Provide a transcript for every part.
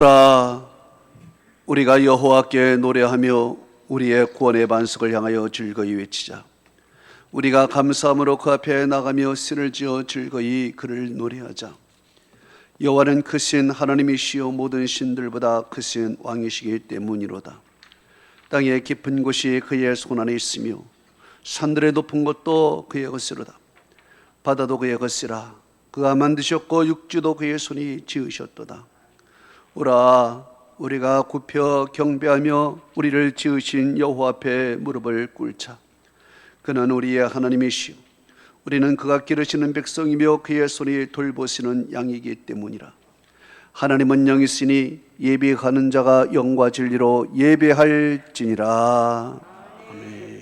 라 우리가 여호와께 노래하며 우리의 구원의 반석을 향하여 즐거이 외치자. 우리가 감사함으로 그 앞에 나가며 신을 지어 즐거이 그를 노래하자. 여호와는 크신 하나님이시요 모든 신들보다 크신 왕이시기 때문이로다. 땅의 깊은 곳이 그의 손 안에 있으며 산들의 높은 곳도 그의 것이로다. 바다도 그의 것이라. 그가 만드셨고 육지도 그의 손이 지으셨도다. 오라, 우리가 굽혀 경배하며 우리를 지으신 여호와 앞에 무릎을 꿇자. 그는 우리의 하나님이시오 우리는 그가 기르시는 백성이며 그의 손이 돌보시는 양이기 때문이라. 하나님은 영이시니 예배하는 자가 영과 진리로 예배할지니라. 아멘.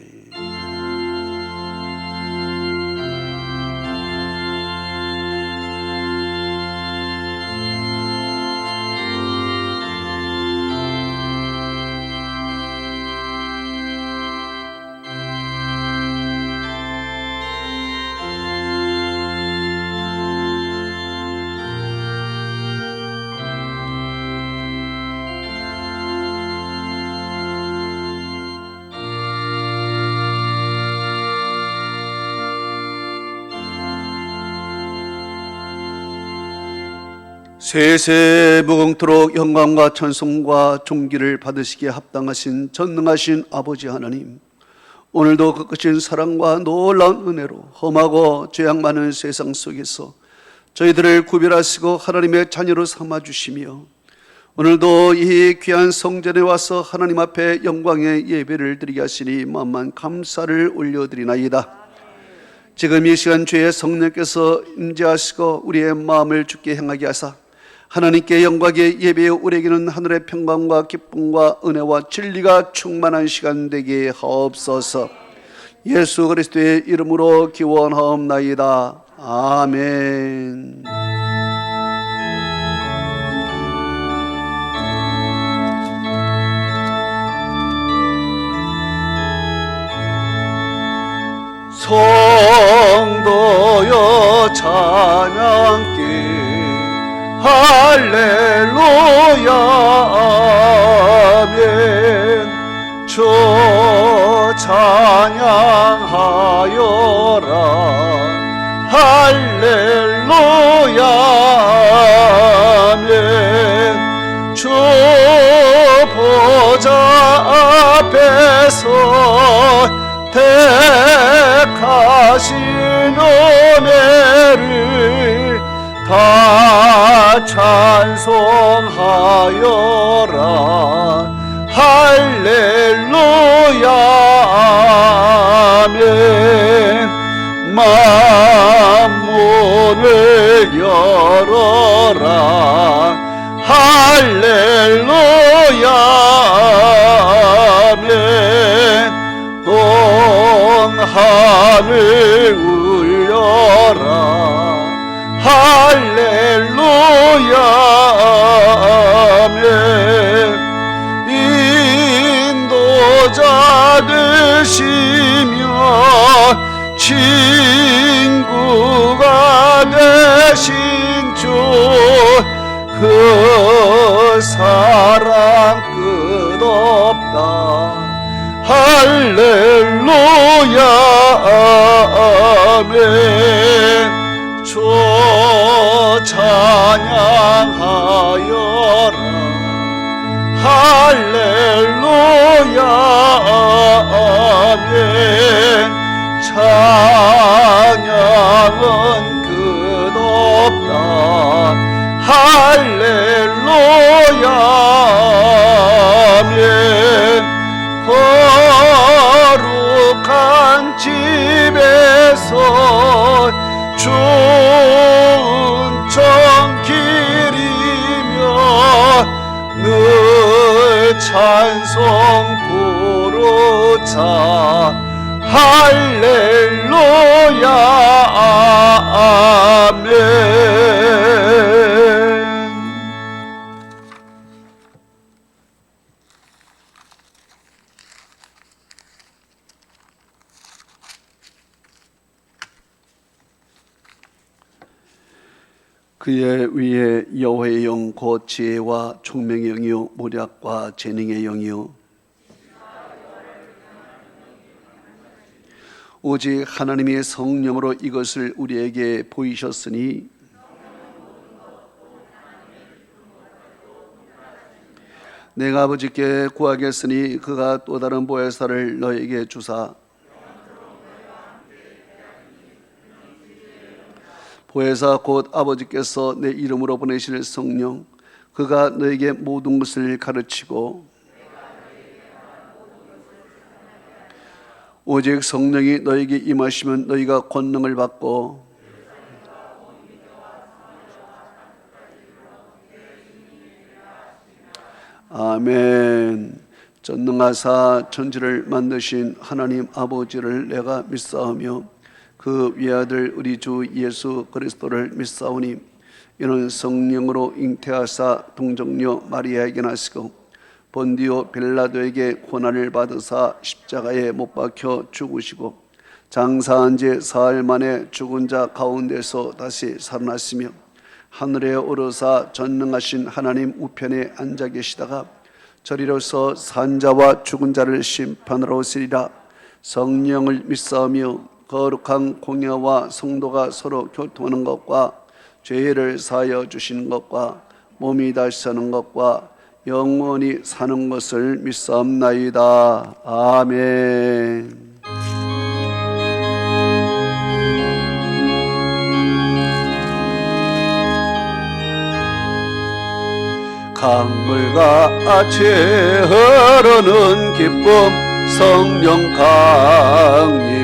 세세 무궁토록 영광과 찬송과 존귀를 받으시기에 합당하신 전능하신 아버지 하나님, 오늘도 그 크신 사랑과 놀라운 은혜로 험하고 죄악 많은 세상 속에서 저희들을 구별하시고 하나님의 자녀로 삼아주시며 오늘도 이 귀한 성전에 와서 하나님 앞에 영광의 예배를 드리게 하시니 만만 감사를 올려드리나이다. 지금 이 시간 주의 성령께서 임재하시고 우리의 마음을 주께 향하게 하사 하나님께 영광의 예배에 우리에게는 하늘의 평강과 기쁨과 은혜와 진리가 충만한 시간 되게 하옵소서. 예수 그리스도의 이름으로 기원하옵나이다. 아멘. 성도여 찬양께 할렐루야 아멘. 주 찬양하여라 할렐루야 아멘. 주 보좌 앞에서 택하신 은혜를 다 찬송하여라 할렐루야 아멘. 만문을 열어라 할렐루야 아멘. 온 하늘 울려라 할렐루야 아멘. 인도자 되시며 친구가 되신 주 그 사랑 끝없다 할렐루야 아멘. 주 찬양하여라 할렐루야 아멘. 찬양은 끝없다 할렐루야 아멘. 거룩한 집에서 좋은 정길이며 늘 찬송 부르자 할렐루야 아멘. 그의 위에 여호와의 영 곧 지혜와 총명의 영이요 모략과 재능의 영이요 오직 하나님의 성령으로 이것을 우리에게 보이셨으니 내가 아버지께 구하겠으니 그가 또 다른 보혜사를 너에게 주사 보혜사 곧 아버지께서 내 이름으로 보내실 성령 그가 너에게 모든 것을 가르치고 오직 성령이 너에게 임하시면 너희가 권능을 받고 아멘. 전능하사 천지를 만드신 하나님 아버지를 내가 믿사오며 그 외아들 우리 주 예수 그리스도를 믿사오니 이는 성령으로 잉태하사 동정녀 마리아에게 나시고 본디오 빌라도에게 고난을 받으사 십자가에 못 박혀 죽으시고 장사한 지 사흘 만에 죽은 자 가운데서 다시 살아나시며 하늘에 오르사 전능하신 하나님 우편에 앉아 계시다가 저리로서 산자와 죽은 자를 심판하러 오시리라. 성령을 믿사오며 거룩한 공예와 성도가 서로 교통하는 것과 죄를 사하여 주시는 것과 몸이 다시 사는 것과 영원히 사는 것을 믿사옵나이다. 아멘. 강물같이 흐르는 기쁨 성령 강림하니라.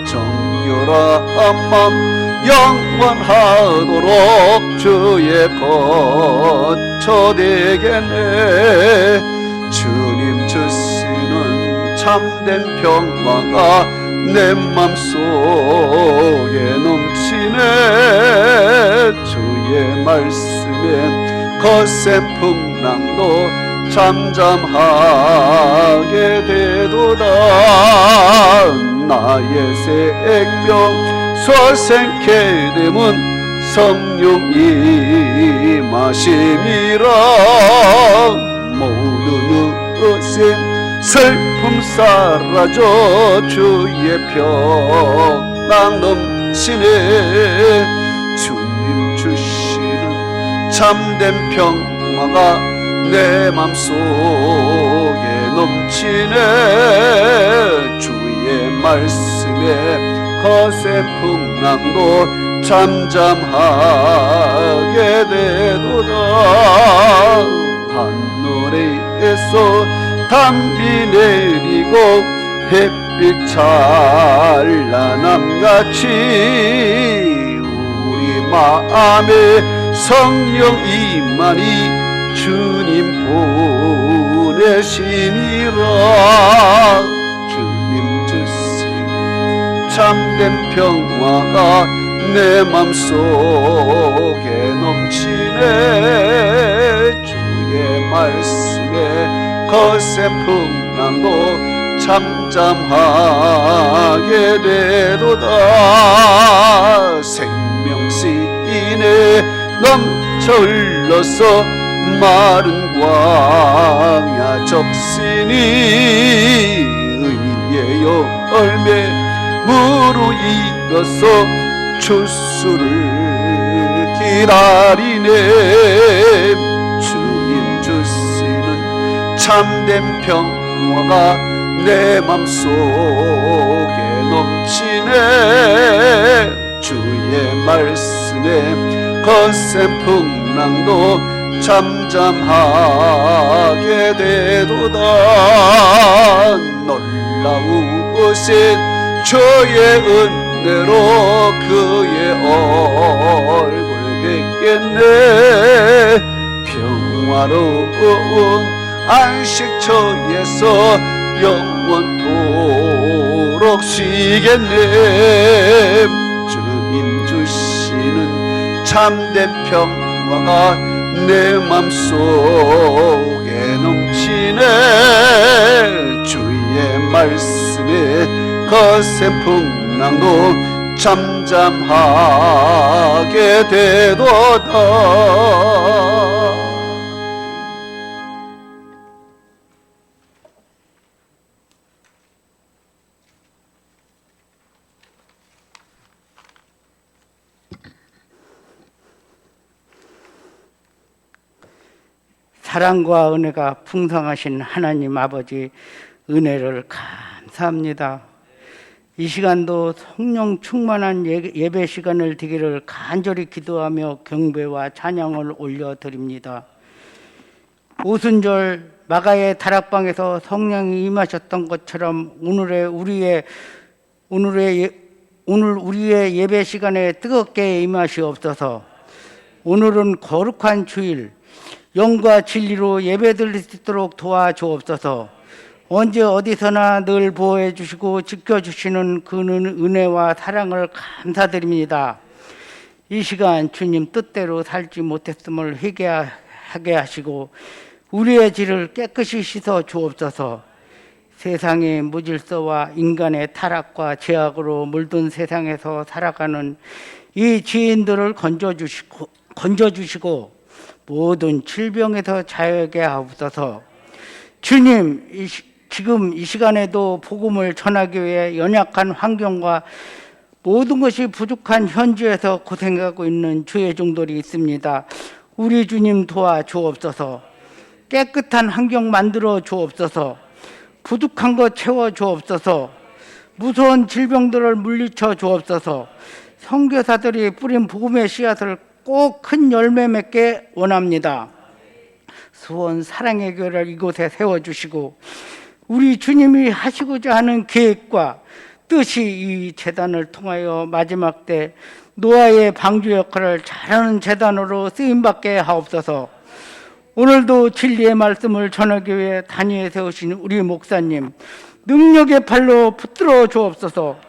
정결한 맘 영원하도록 주의 거처 되겠네. 주님 주시는 참된 평화가 내 맘속에 넘치네. 주의 말씀에 거센 풍랑도 잠잠하게 되도다. 나의 생명 소생케 됨은 성령 임하심이라. 모든 의심 슬픔 사라져 주의 평강 넘치네. 주님 주시는 참된 평화가 내 맘속에 넘치네. 주의 말씀에 거센 풍랑도 잠잠하게 되도다. 하늘에서 담비 내리고 햇빛 찬란함같이 우리 마음에 성령 임하니 주님 보내심이라. 주님 주신 참된 평화가 내 맘속에 넘치네. 주의 말씀에 거센 풍랑도 잠잠하게 되도다. 생명시인에 넘쳐 흘러서 마른 광야 적시니 의의 열매 무로 익어서 추수를 기다리네. 주님 주시는 참된 평화가 내 맘속에 넘치네. 주의 말씀에 거센 풍랑도 잠잠하게 되도다. 놀라우신 주의 은혜로 그의 얼굴 뵙겠네. 평화로운 안식처에서 영원토록 쉬겠네. 주님 주시는 참된 평화가 내 맘속에 넘치네. 주의 말씀에 거센 풍랑도 잠잠하게 되도다. 사랑과 은혜가 풍성하신 하나님 아버지, 은혜를 감사합니다. 이 시간도 성령 충만한 예배 시간을 되기를 간절히 기도하며 경배와 찬양을 올려드립니다. 오순절 마가의 다락방에서 성령이 임하셨던 것처럼 오늘 우리의 예배 시간에 뜨겁게 임하시옵소서. 오늘은 거룩한 주일, 영과 진리로 예배드릴 수 있도록 도와주옵소서. 언제 어디서나 늘 보호해 주시고 지켜주시는 그 은혜와 사랑을 감사드립니다. 이 시간 주님 뜻대로 살지 못했음을 회개하게 하시고 우리의 죄를 깨끗이 씻어 주옵소서. 세상의 무질서와 인간의 타락과 죄악으로 물든 세상에서 살아가는 이 지인들을 건져주시고 모든 질병에서 자유하게 하옵소서. 주님, 지금 이 시간에도 복음을 전하기 위해 연약한 환경과 모든 것이 부족한 현지에서 고생하고 있는 주의 종들이 있습니다. 우리 주님 도와주옵소서. 깨끗한 환경 만들어 주옵소서. 부족한 것 채워 주옵소서. 무서운 질병들을 물리쳐 주옵소서. 선교사들이 뿌린 복음의 씨앗을 꼭 큰 열매 맺게 원합니다. 수원 사랑의 교회를 이곳에 세워주시고 우리 주님이 하시고자 하는 계획과 뜻이 이 재단을 통하여 마지막 때 노아의 방주 역할을 잘하는 재단으로 쓰임받게 하옵소서. 오늘도 진리의 말씀을 전하기 위해 단위에 세우신 우리 목사님 능력의 팔로 붙들어 주옵소서.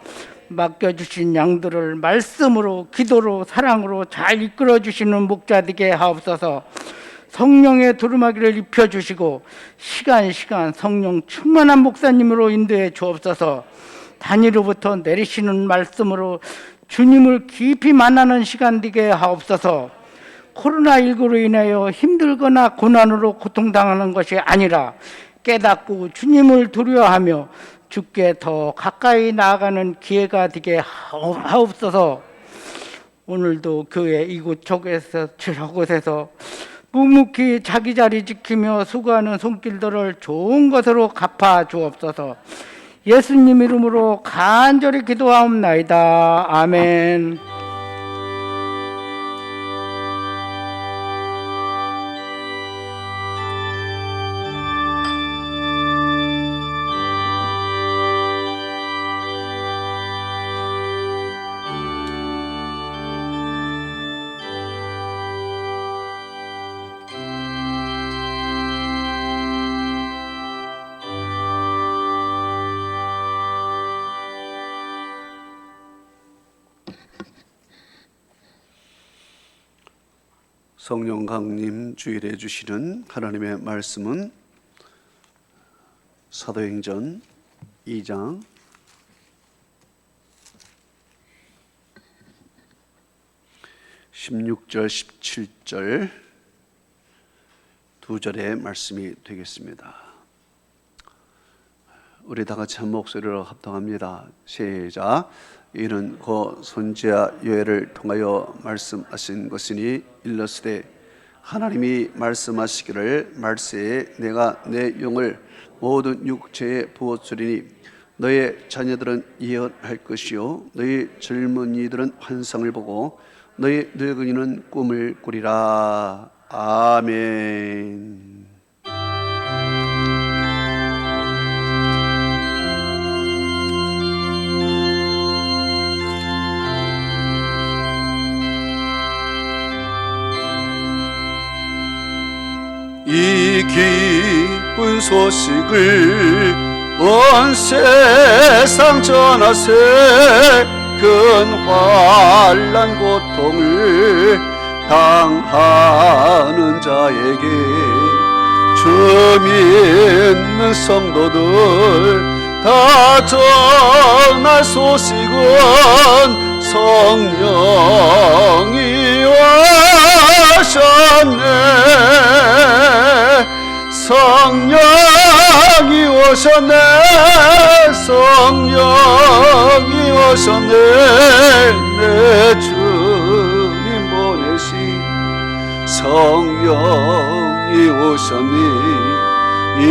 맡겨주신 양들을 말씀으로, 기도로, 사랑으로 잘 이끌어주시는 목자 되게 하옵소서. 성령의 두루마기를 입혀주시고 시간 성령 충만한 목사님으로 인도해 주옵소서. 단위로부터 내리시는 말씀으로 주님을 깊이 만나는 시간 되게 하옵소서. 코로나19로 인하여 힘들거나 고난으로 고통당하는 것이 아니라 깨닫고 주님을 두려워하며 주께 더 가까이 나아가는 기회가 되게 하옵소서. 오늘도 교회 저곳에서 묵묵히 자기 자리 지키며 수고하는 손길들을 좋은 것으로 갚아 주옵소서. 예수님 이름으로 간절히 기도하옵나이다. 아멘. 성령 강림 주일에 주시는 하나님의 말씀은 사도행전 2장 16절 17절 두 절의 말씀이 되겠습니다. 우리 다 같이 한 목소리로 합동합니다. 시작. 이는 그 선지자 요엘을 통하여 말씀하신 것이니 일러스되 하나님이 말씀하시기를 말세에 내가 내 영을 모든 육체에 부어주리니 너의 자녀들은 예언할 것이요 너희 젊은이들은 환상을 보고 너희 늙은이는 꿈을 꾸리라. 아멘. 이 기쁜 소식을 온 세상 전하세. 큰 환난 고통을 당하는 자에게 주 믿는 성도들 다 전할 소식은 성령이 오셨네. 성령이 오셨네. 성령이 오셨네. 내 주님 보내신 성령이 오셨니. 이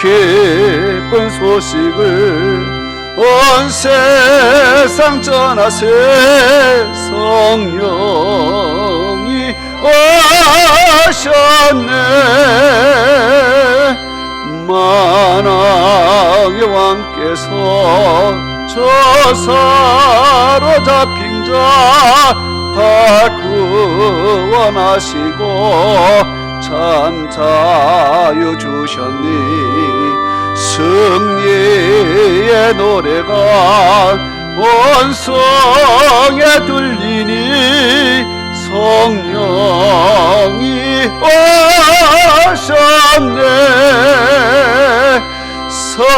기쁜 소식을 온 세상 전하세. 성령이 오셨네. 만왕의 왕께서 저 사로잡힌 자 다 구원하시고 참 자유 주셨니. 승리의 노래가 온 성에 들리니. 성령이 오셨네.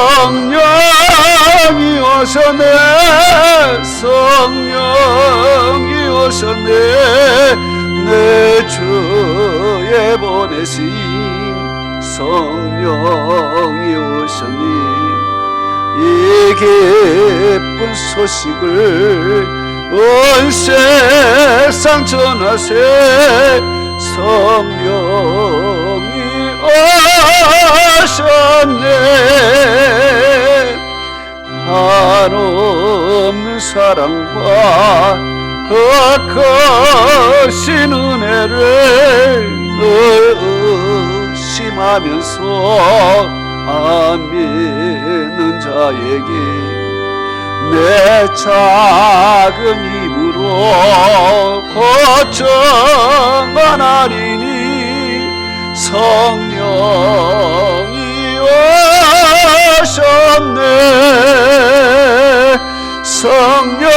성령이 오셨네. 성령이 오셨네. 내 주의 보내신 성령이 오셨니. 이 기쁜 소식을 온 세상 전하세. 성령이 오셨네. 한없는 사랑과 그 크신 은혜를 의심하면서 안 믿는 자에게 내 작은 힘으로 걱정하리니. 성령이 오셨네. 성령이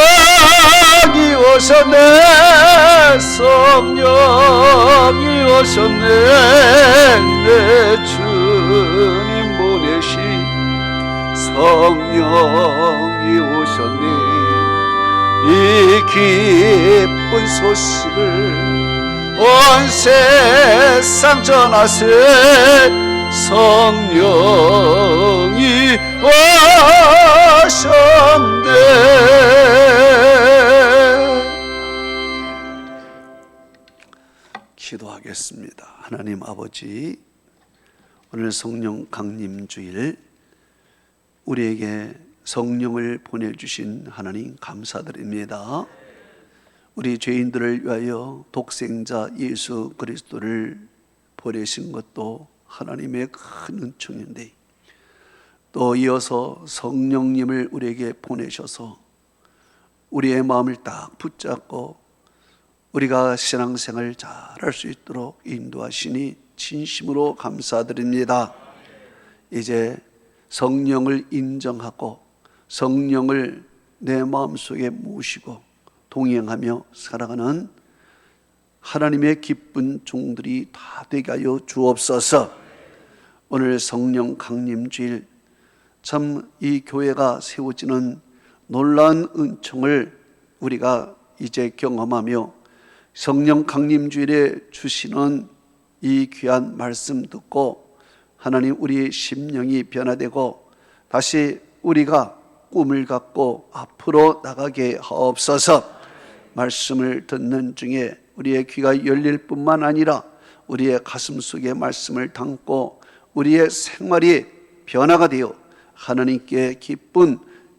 오셨네. 성령이 오셨네. 내 주님 보내신 성령이 오셨네. 이 기쁜 소식을 온 세상 전하세. 성령이 오셨네. 기도하겠습니다. 하나님 아버지, 오늘 성령 강림주일 우리에게 성령을 보내주신 하나님 감사드립니다. 우리 죄인들을 위하여 독생자 예수 그리스도를 보내신 것도 하나님의 큰 은총인데, 또 이어서 성령님을 우리에게 보내셔서 우리의 마음을 딱 붙잡고 우리가 신앙생활 잘할 수 있도록 인도하시니 진심으로 감사드립니다. 이제 성령을 인정하고 성령을 내 마음속에 모시고 동행하며 살아가는 하나님의 기쁜 종들이 다 되게 하여 주옵소서. 오늘 성령 강림주일, 참 이 교회가 세워지는 놀라운 은총을 우리가 이제 경험하며 성령 강림주일에 주시는 이 귀한 말씀 듣고 하나님 우리의 심령이 변화되고 다시 우리가 꿈을 갖고 앞으로 나가게 하옵소서. 말씀을 듣는 중에 우리의 귀가 열릴 뿐만 아니라 우리의 가슴 속에 말씀을 담고 우리의 생활이 변화가 되어 하나님께 기쁜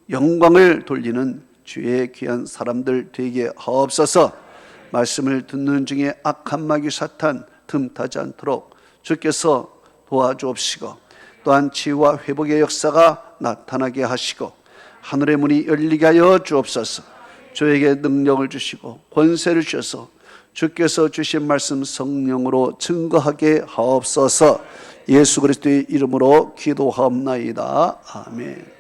영광을 돌리는 주의 귀한 사람들 되게 하옵소서. 말씀을 듣는 중에 악한 마귀 사탄 틈타지 않도록 주께서 도와주옵시고, 또한 치유와 회복의 역사가 나타나게 하시고 하늘의 문이 열리게 하여 주옵소서. 저에게 능력을 주시고 권세를 주셔서 주께서 주신 말씀 성령으로 증거하게 하옵소서. 예수 그리스도의 이름으로 기도하옵나이다. 아멘.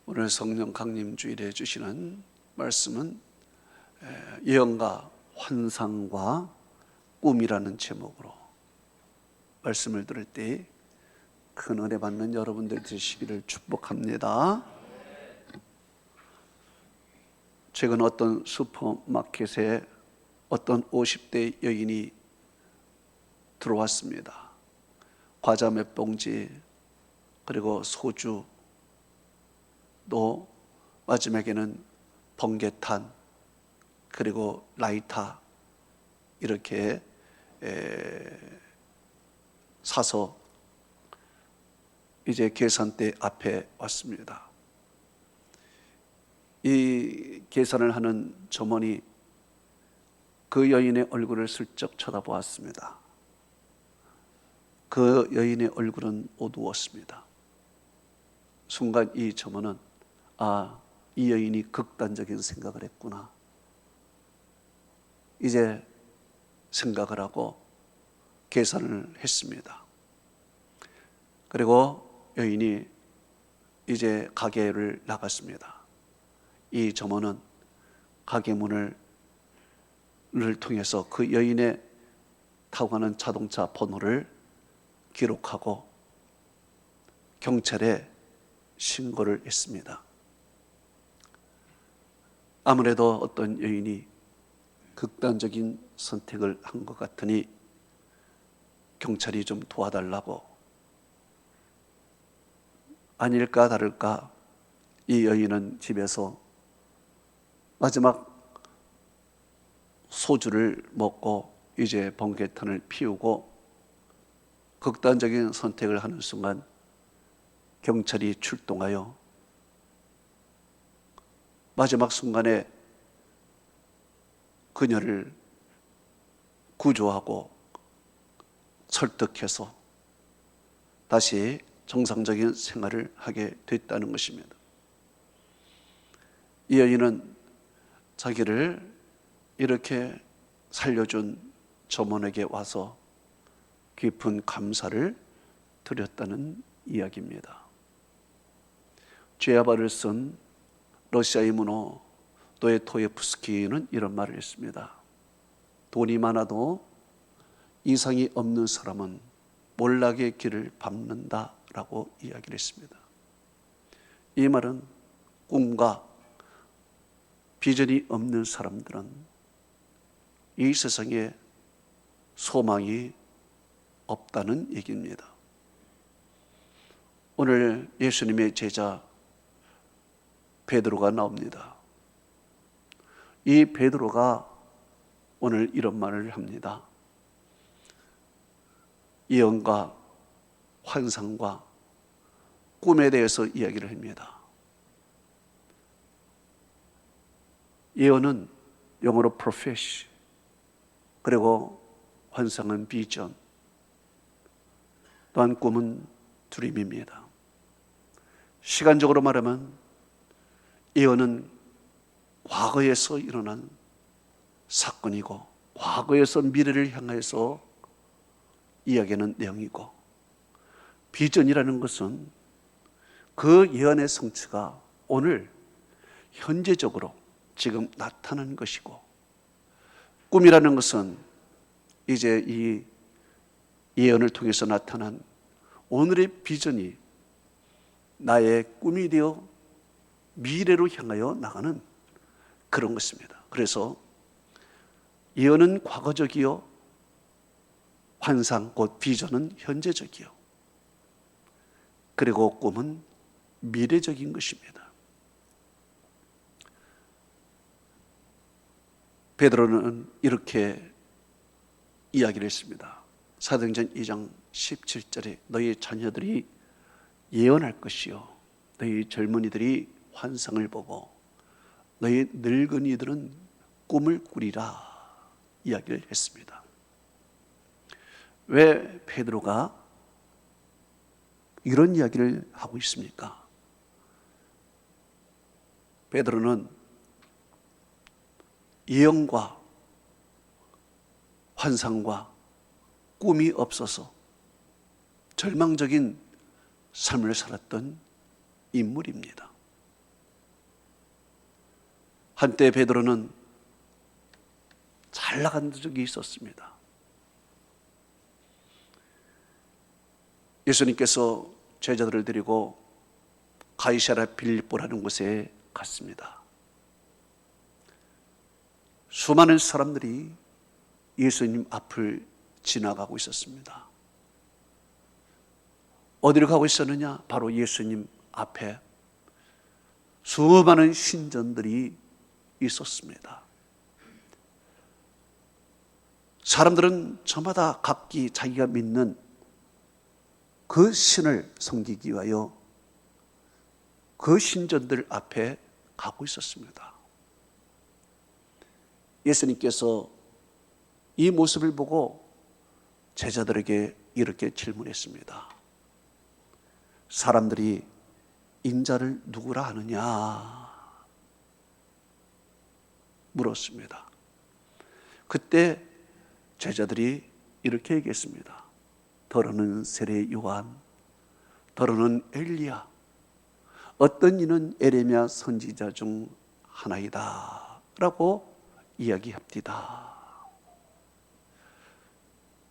오늘 성령 강림주일에 주시는 말씀은 예언과 환상과 꿈이라는 제목으로 말씀을 들을 때 큰 은혜 받는 여러분들 되시기를 축복합니다. 최근 어떤 슈퍼마켓에 어떤 50대 여인이 들어왔습니다. 과자 몇 봉지, 그리고 소주, 또 마지막에는 번개탄, 그리고 라이터 이렇게 사서 이제 계산대 앞에 왔습니다. 이 계산을 하는 점원이 그 여인의 얼굴을 슬쩍 쳐다보았습니다. 그 여인의 얼굴은 어두웠습니다. 순간 이 점원은 이 여인이 극단적인 생각을 했구나. 이제 생각을 하고 계산을 했습니다. 그리고 여인이 이제 가게를 나갔습니다. 이 점원은 가게 문을 통해서 그 여인의 타고 가는 자동차 번호를 기록하고 경찰에 신고를 했습니다. 아무래도 어떤 여인이 극단적인 선택을 한 것 같으니 경찰이 좀 도와달라고, 아닐까 다를까 이 여인은 집에서 마지막 소주를 먹고 이제 번개탄을 피우고 극단적인 선택을 하는 순간 경찰이 출동하여 마지막 순간에 그녀를 구조하고 설득해서 다시 정상적인 생활을 하게 됐다는 것입니다. 이 여인은 자기를 이렇게 살려준 점원에게 와서 깊은 감사를 드렸다는 이야기입니다. 죄아바를 쓴 러시아의 문호 도스토옙스키는 이런 말을 했습니다. 돈이 많아도 이상이 없는 사람은 몰락의 길을 밟는다라고 이야기를 했습니다. 이 말은 꿈과 비전이 없는 사람들은 이 세상에 소망이 없다는 얘기입니다. 오늘 예수님의 제자 베드로가 나옵니다. 이 베드로가 오늘 이런 말을 합니다. 예언과 환상과 꿈에 대해서 이야기를 합니다. 예언은 영어로 prophecy, 그리고 환상은 비전, 또한 꿈은 dream입니다. 시간적으로 말하면 예언은 과거에서 일어난 사건이고 과거에서 미래를 향해서 이야기하는 내용이고, 비전이라는 것은 그 예언의 성취가 오늘 현재적으로 지금 나타나는 것이고, 꿈이라는 것은 이제 이 예언을 통해서 나타난 오늘의 비전이 나의 꿈이 되어 미래로 향하여 나가는 그런 것입니다. 그래서 예언은 과거적이요, 환상 곧 비전은 현재적이요, 그리고 꿈은 미래적인 것입니다. 베드로는 이렇게 이야기를 했습니다. 사도행전 2장 17절에 너희 자녀들이 예언할 것이요, 너희 젊은이들이 환상을 보고 너희 늙은이들은 꿈을 꾸리라 이야기를 했습니다. 왜 베드로가 이런 이야기를 하고 있습니까? 베드로는 예언과 환상과 꿈이 없어서 절망적인 삶을 살았던 인물입니다. 한때 베드로는 잘 나간 적이 있었습니다. 예수님께서 제자들을 데리고 가이사랴 빌립보라는 곳에 갔습니다. 수많은 사람들이 예수님 앞을 지나가고 있었습니다. 어디로 가고 있었느냐? 바로 예수님 앞에 수많은 신전들이 있었습니다. 사람들은 저마다 각기 자기가 믿는 그 신을 섬기기 위하여 그 신전들 앞에 가고 있었습니다. 예수님께서 이 모습을 보고 제자들에게 이렇게 질문했습니다. 사람들이 인자를 누구라 하느냐 물었습니다. 그때 제자들이 이렇게 얘기했습니다. 더러는 세례 요한, 더러는 엘리야, 어떤 이는 에레미야 선지자 중 하나이다 라고 이야기합니다.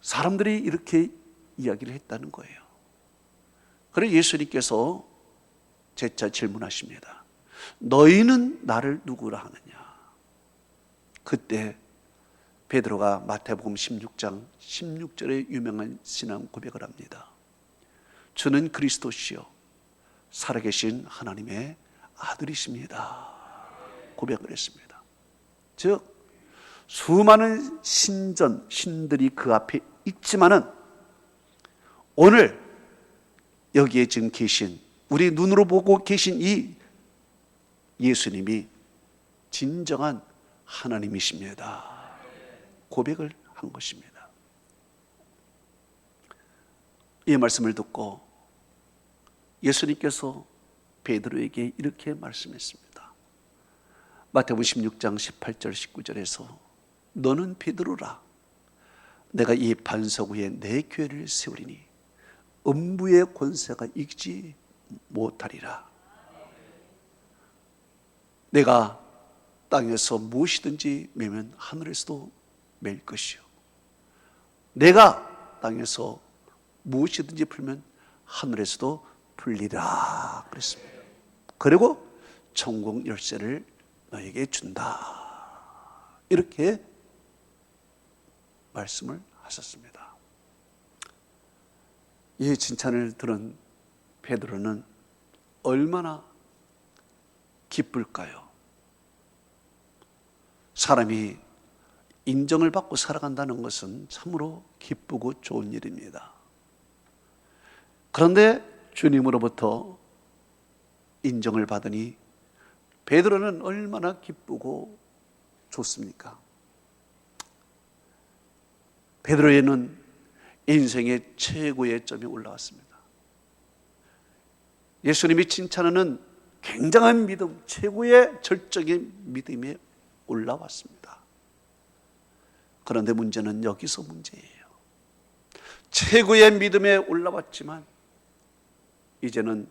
사람들이 이렇게 이야기를 했다는 거예요. 그래서 예수님께서 재차 질문하십니다. 너희는 나를 누구라 하느냐? 그때 베드로가 마태복음 16장 16절에 유명한 신앙 고백을 합니다. 주는 그리스도시요 살아계신 하나님의 아들이십니다. 고백을 했습니다. 즉 수많은 신들이 그 앞에 있지만은 오늘 여기에 지금 계신, 우리 눈으로 보고 계신 이 예수님이 진정한 하나님이십니다. 고백을 한 것입니다. 이 말씀을 듣고 예수님께서 베드로에게 이렇게 말씀했습니다. 마태복음 16장 18절 19절에서 너는 베드로라. 내가 이 반석 위에 내 교회를 세우리니 음부의 권세가 이기지 못하리라. 내가 땅에서 무엇이든지 매면 하늘에서도 맬 것이요 내가 땅에서 무엇이든지 풀면 하늘에서도 풀리라 그랬습니다. 그리고 천국 열쇠를 너에게 준다 이렇게 말씀을 하셨습니다. 이 칭찬을 들은 베드로는 얼마나 기쁠까요? 사람이 인정을 받고 살아간다는 것은 참으로 기쁘고 좋은 일입니다. 그런데 주님으로부터 인정을 받으니 베드로는 얼마나 기쁘고 좋습니까? 베드로에는 인생의 최고의 점이 올라왔습니다. 예수님이 칭찬하는 굉장한 믿음, 최고의 절정의 믿음에 올라왔습니다. 그런데 문제는 여기서 문제예요. 최고의 믿음에 올라왔지만 이제는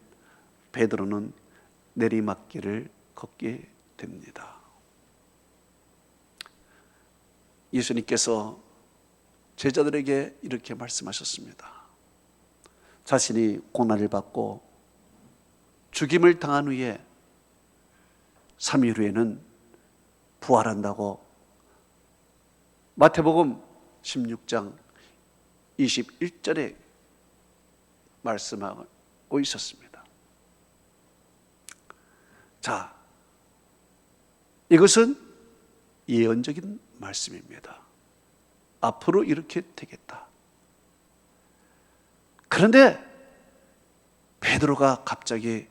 베드로는 내리막길을 걷게 됩니다. 예수님께서 제자들에게 이렇게 말씀하셨습니다. 자신이 고난을 받고 죽임을 당한 후에 3일 후에는 부활한다고 마태복음 16장 21절에 말씀하고 있었습니다. 자, 이것은 예언적인 말씀입니다. 앞으로 이렇게 되겠다. 그런데 베드로가 갑자기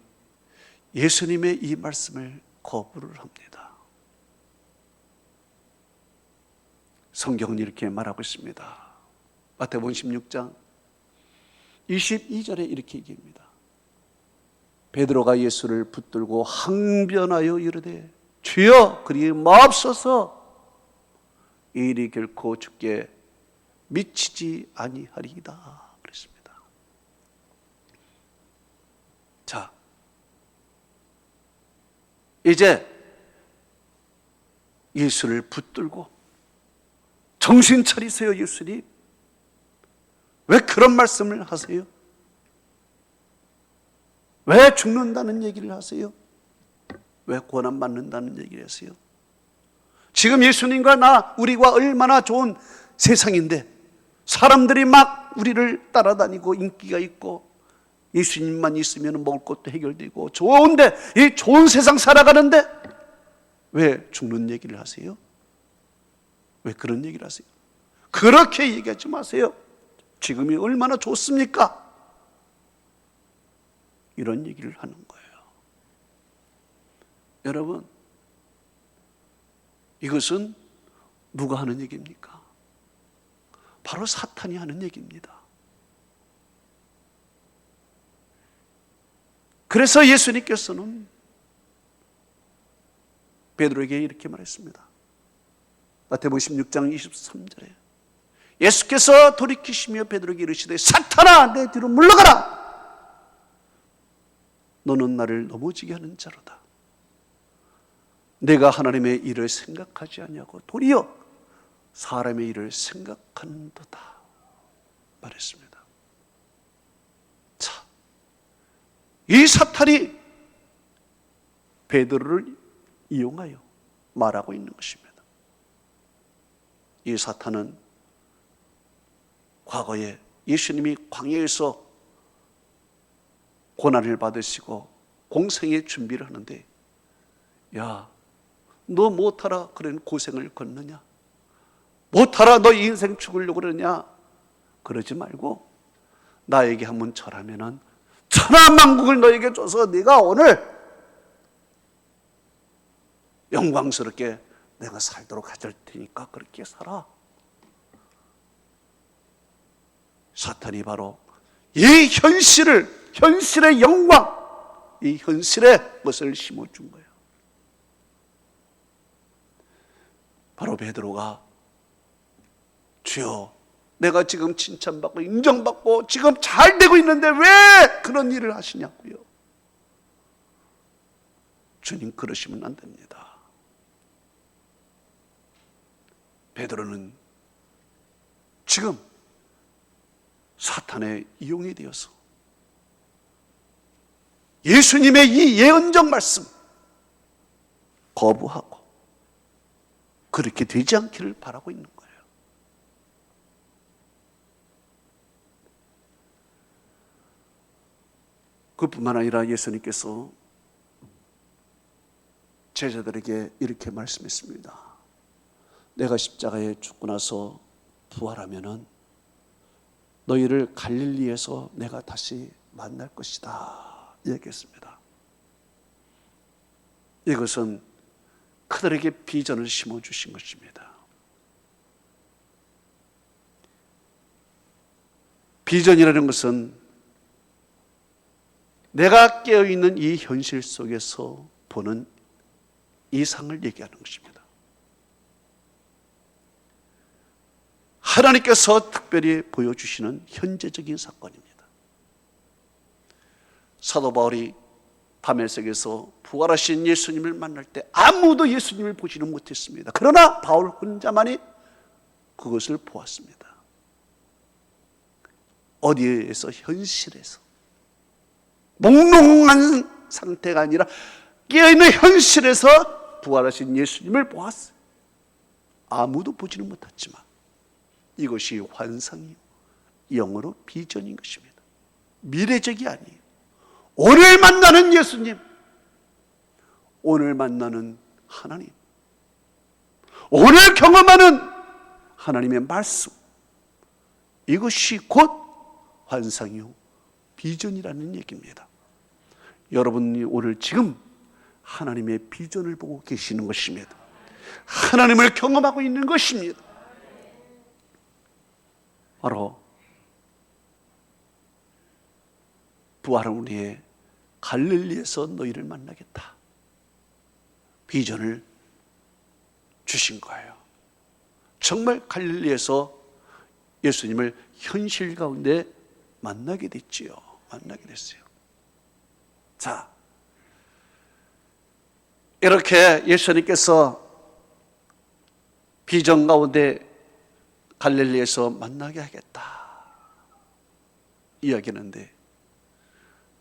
예수님의 이 말씀을 거부를 합니다. 성경은 이렇게 말하고 있습니다. 마태복음 16장 22절에 이렇게 얘기합니다. 베드로가 예수를 붙들고 항변하여 이르되 주여 그리 마옵소서 이 일이 결코 주께 미치지 아니하리이다 그랬습니다. 자, 이제 예수를 붙들고 정신 차리세요. 예수님 왜 그런 말씀을 하세요? 왜 죽는다는 얘기를 하세요? 왜 고난 받는다는 얘기를 하세요? 지금 예수님과 나, 우리가 얼마나 좋은 세상인데 사람들이 막 우리를 따라다니고 인기가 있고 예수님만 있으면 먹을 것도 해결되고 좋은데, 이 좋은 세상 살아가는데 왜 죽는 얘기를 하세요? 왜 그런 얘기를 하세요? 그렇게 얘기하지 마세요. 지금이 얼마나 좋습니까? 이런 얘기를 하는 거예요. 여러분, 이것은 누가 하는 얘기입니까? 바로 사탄이 하는 얘기입니다. 그래서 예수님께서는 베드로에게 이렇게 말했습니다. 마태복음 16장 23절에 예수께서 돌이키시며 베드로에게 이르시되 사탄아 내 뒤로 물러가라. 너는 나를 넘어지게 하는 자로다. 내가 하나님의 일을 생각하지 아니하고 도리어 사람의 일을 생각하는도다 말했습니다. 자, 이 사탄이 베드로를 이용하여 말하고 있는 것입니다. 이 사탄은 과거에 예수님이 광야에서 고난을 받으시고 공생의 준비를 하는데, 야, 너 못하라 그런 고생을 걷느냐? 못하라 너 인생 죽으려고 그러냐? 그러지 말고 나에게 한번 절하면은 천하만국을 너에게 줘서 네가 오늘 영광스럽게 내가 살도록 해줄 테니까 그렇게 살아. 사탄이 바로 이 현실의 영광, 이 현실의 것을 심어준 거예요. 바로 베드로가 주여 내가 지금 칭찬받고 인정받고 지금 잘 되고 있는데 왜 그런 일을 하시냐고요. 주님 그러시면 안 됩니다. 베드로는 지금 사탄의 이용이 되어서 예수님의 이 예언적 말씀 거부하고 그렇게 되지 않기를 바라고 있는 거예요. 그뿐만 아니라 예수님께서 제자들에게 이렇게 말씀했습니다. 내가 십자가에 죽고 나서 부활하면은 너희를 갈릴리에서 내가 다시 만날 것이다 얘기했습니다. 이것은 그들에게 비전을 심어주신 것입니다. 비전이라는 것은 내가 깨어있는 이 현실 속에서 보는 이상을 얘기하는 것입니다. 하나님께서 특별히 보여주시는 현재적인 사건입니다. 사도 바울이 다메섹에서 부활하신 예수님을 만날 때 아무도 예수님을 보지는 못했습니다. 그러나 바울 혼자만이 그것을 보았습니다. 어디에서? 현실에서. 몽롱한 상태가 아니라 깨어있는 현실에서 부활하신 예수님을 보았어요. 아무도 보지는 못했지만 이것이 환상이요, 영어로 비전인 것입니다. 미래적이 아니에요. 오늘 만나는 예수님, 오늘 만나는 하나님, 오늘 경험하는 하나님의 말씀, 이것이 곧 환상이요 비전이라는 얘기입니다. 여러분이 오늘 지금 하나님의 비전을 보고 계시는 것입니다. 하나님을 경험하고 있는 것입니다. 바로 부활한 후에 갈릴리에서 너희를 만나겠다. 비전을 주신 거예요. 정말 갈릴리에서 예수님을 현실 가운데 만나게 됐지요. 만나게 됐어요. 자, 이렇게 예수님께서 비전 가운데 갈릴리에서 만나게 하겠다 이야기하는데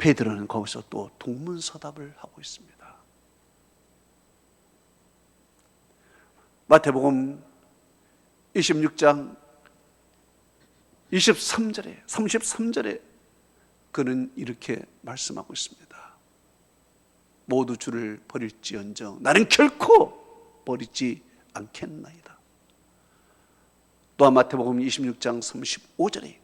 베드로는 거기서 또 동문서답을 하고 있습니다. 마태복음 26장 23절에 33절에 그는 이렇게 말씀하고 있습니다. 모두 주를 버릴지언정 나는 결코 버리지 않겠나이다. 또한 마태복음 26장 35절에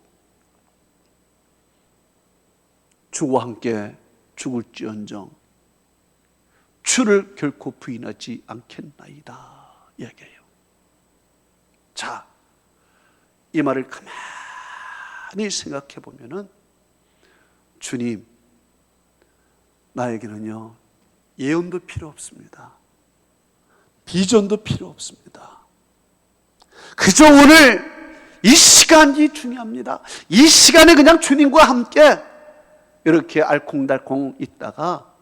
주와 함께 죽을지언정 주를 결코 부인하지 않겠나이다 이야기해요. 자, 이 말을 가만히 생각해 보면은 주님, 나에게는요 예언도 필요 없습니다. 비전도 필요 없습니다. 그저 오늘 이 시간이 중요합니다. 이 시간에 그냥 주님과 함께 이렇게 알콩달콩 있다가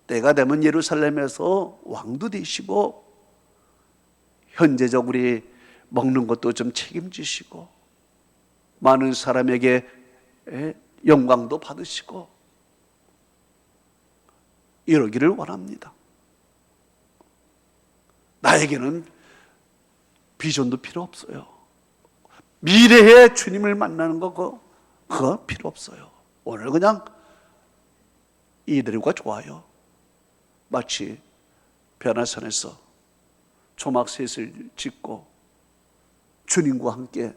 때가 되면 예루살렘에서 왕도 되시고 현재적 우리 먹는 것도 좀 책임지시고 많은 사람에게 영광도 받으시고 이러기를 원합니다. 나에게는 비전도 필요 없어요. 미래에 주님을 만나는 거 그거 필요 없어요. 오늘 그냥 이대로가 좋아요. 마치 변화산에서 초막셋을 짓고 주님과 함께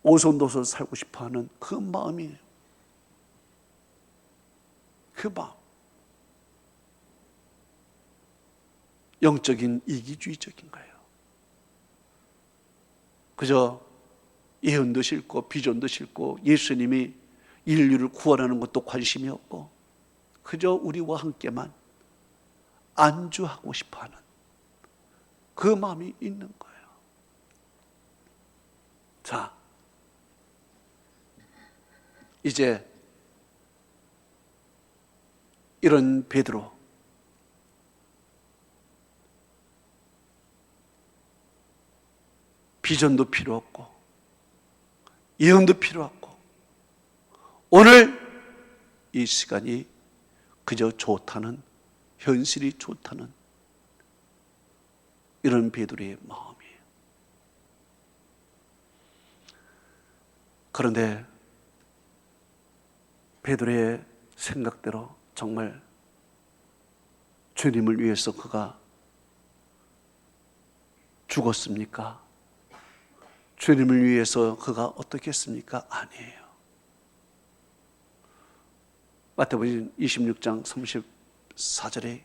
오손도손 살고 싶어하는 그 마음이에요. 그 마음. 영적인 이기주의적인 거예요. 그저 예언도 싫고 비전도 싫고 예수님이 인류를 구원하는 것도 관심이 없고 그저 우리와 함께만 안주하고 싶어하는 그 마음이 있는 거예요. 자, 이제 이런 베드로, 비전도 필요 없고 예언도 필요 없고 오늘 이 시간이 그저 좋다는, 현실이 좋다는 이런 베드로의 마음이에요. 그런데 베드로의 생각대로 정말 주님을 위해서 그가 죽었습니까? 주님을 위해서 그가 어떻게 했습니까? 아니에요. 마태복음 26장 34절에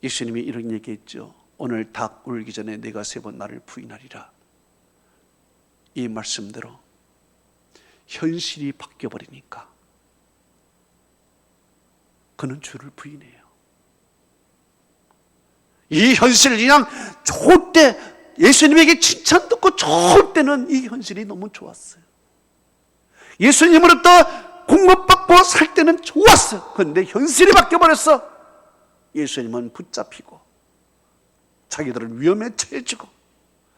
예수님이 이런 얘기했죠. 오늘 닭 울기 전에 네가 3번 나를 부인하리라. 이 말씀대로 현실이 바뀌어버리니까 그는 주를 부인해요. 이 현실 그냥 좋을 때 예수님에게 칭찬 듣고 좋을 때는 이 현실이 너무 좋았어요. 예수님으로부터 공급받고 살 때는 좋았어요. 그런데 현실이 바뀌어버렸어. 예수님은 붙잡히고 자기들은 위험에 처해지고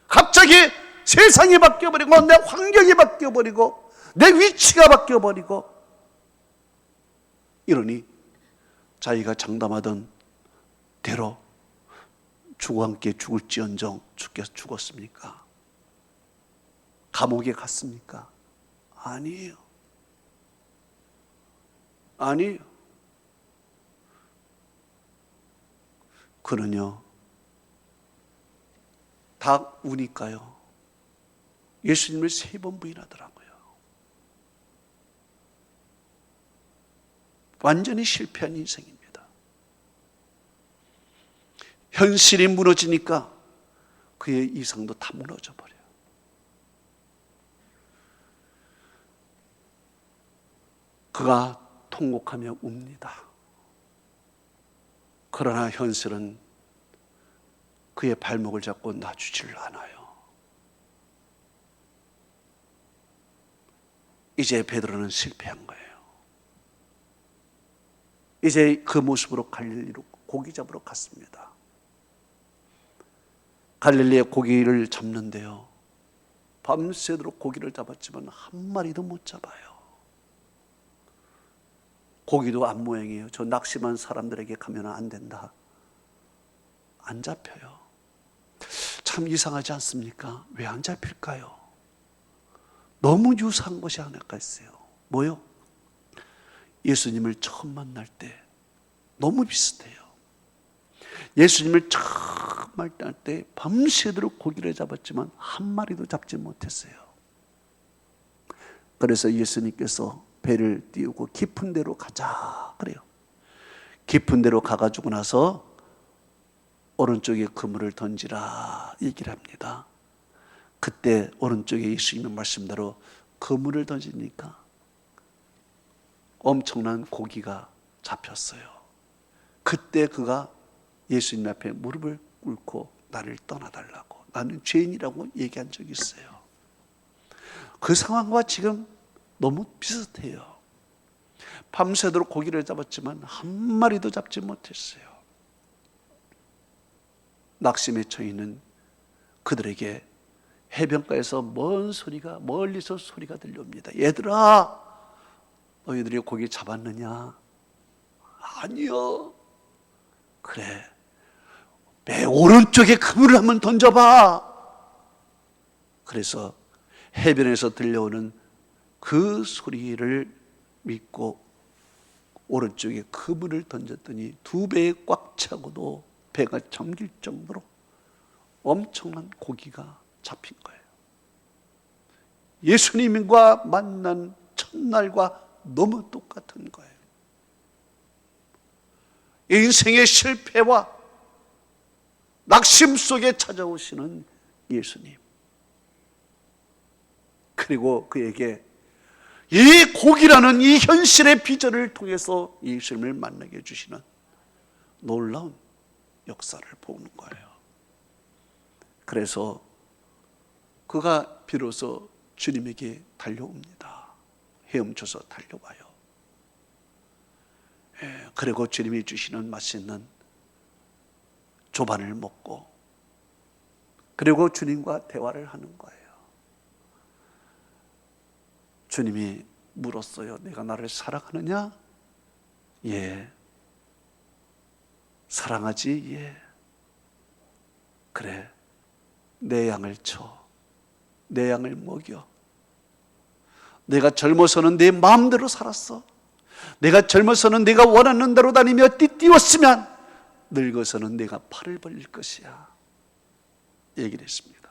갑자기 세상이 바뀌어버리고 내 환경이 바뀌어버리고 내 위치가 바뀌어버리고 이러니 자기가 장담하던 대로 주와 함께 죽을지언정 주께서 죽었습니까? 감옥에 갔습니까? 아니에요. 아니에요. 그는요 닭 우니까요 예수님을 3번 부인하더라고요. 완전히 실패한 인생입니다. 현실이 무너지니까 그의 이상도 다 무너져 버려요. 그가 통곡하며 웁니다. 그러나 현실은 그의 발목을 잡고 놔주지를 않아요. 이제 베드로는 실패한 거예요. 이제 그 모습으로 갈릴리로 고기 잡으러 갔습니다. 갈릴리에 고기를 잡는데요 밤새도록 고기를 잡았지만 한 마리도 못 잡아요. 고기도 안 모양이에요. 저 낙심한 사람들에게 가면 안 된다. 안 잡혀요. 참 이상하지 않습니까? 왜 안 잡힐까요? 너무 유사한 것이 하나가 있어요. 뭐요? 예수님을 처음 만날 때 너무 비슷해요. 예수님을 처음 만날 때 밤새도록 고기를 잡았지만 한 마리도 잡지 못했어요. 그래서 예수님께서 배를 띄우고 깊은 데로 가자 그래요. 깊은 데로 가가지고 나서 오른쪽에 그물을 던지라 얘기를 합니다. 그때 오른쪽에 예수님의 말씀대로 그물을 던지니까 엄청난 고기가 잡혔어요. 그때 그가 예수님 앞에 무릎을 꿇고 나를 떠나달라고, 나는 죄인이라고 얘기한 적이 있어요. 그 상황과 지금 너무 비슷해요. 밤새도록 고기를 잡았지만 한 마리도 잡지 못했어요. 낙심에 처해있는 그들에게 해변가에서 멀리서 소리가 들려옵니다. 얘들아, 너희들이 고기 잡았느냐? 아니요. 그래, 배 오른쪽에 그물을 한번 던져봐. 그래서 해변에서 들려오는 그 소리를 믿고 오른쪽에 그물을 던졌더니 두 배에 꽉 차고도 배가 잠길 정도로 엄청난 고기가 잡힌 거예요. 예수님과 만난 첫날과 너무 똑같은 거예요. 인생의 실패와 낙심 속에 찾아오시는 예수님. 그리고 그에게 이 고기라는 이 현실의 비전을 통해서 예수님을 만나게 해주시는 놀라운 역사를 보는 거예요. 그래서 그가 비로소 주님에게 달려옵니다. 헤엄쳐서 달려와요. 그리고 주님이 주시는 맛있는 조반을 먹고 그리고 주님과 대화를 하는 거예요. 주님이 물었어요. 내가 나를 사랑하느냐? 예. 사랑하지? 예. 그래, 내 양을 쳐, 내 양을 먹여. 내가 젊어서는 내 마음대로 살았어. 내가 젊어서는 내가 원하는 대로 다니며 띠띠웠으면 늙어서는 내가 팔을 벌릴 것이야 얘기를 했습니다.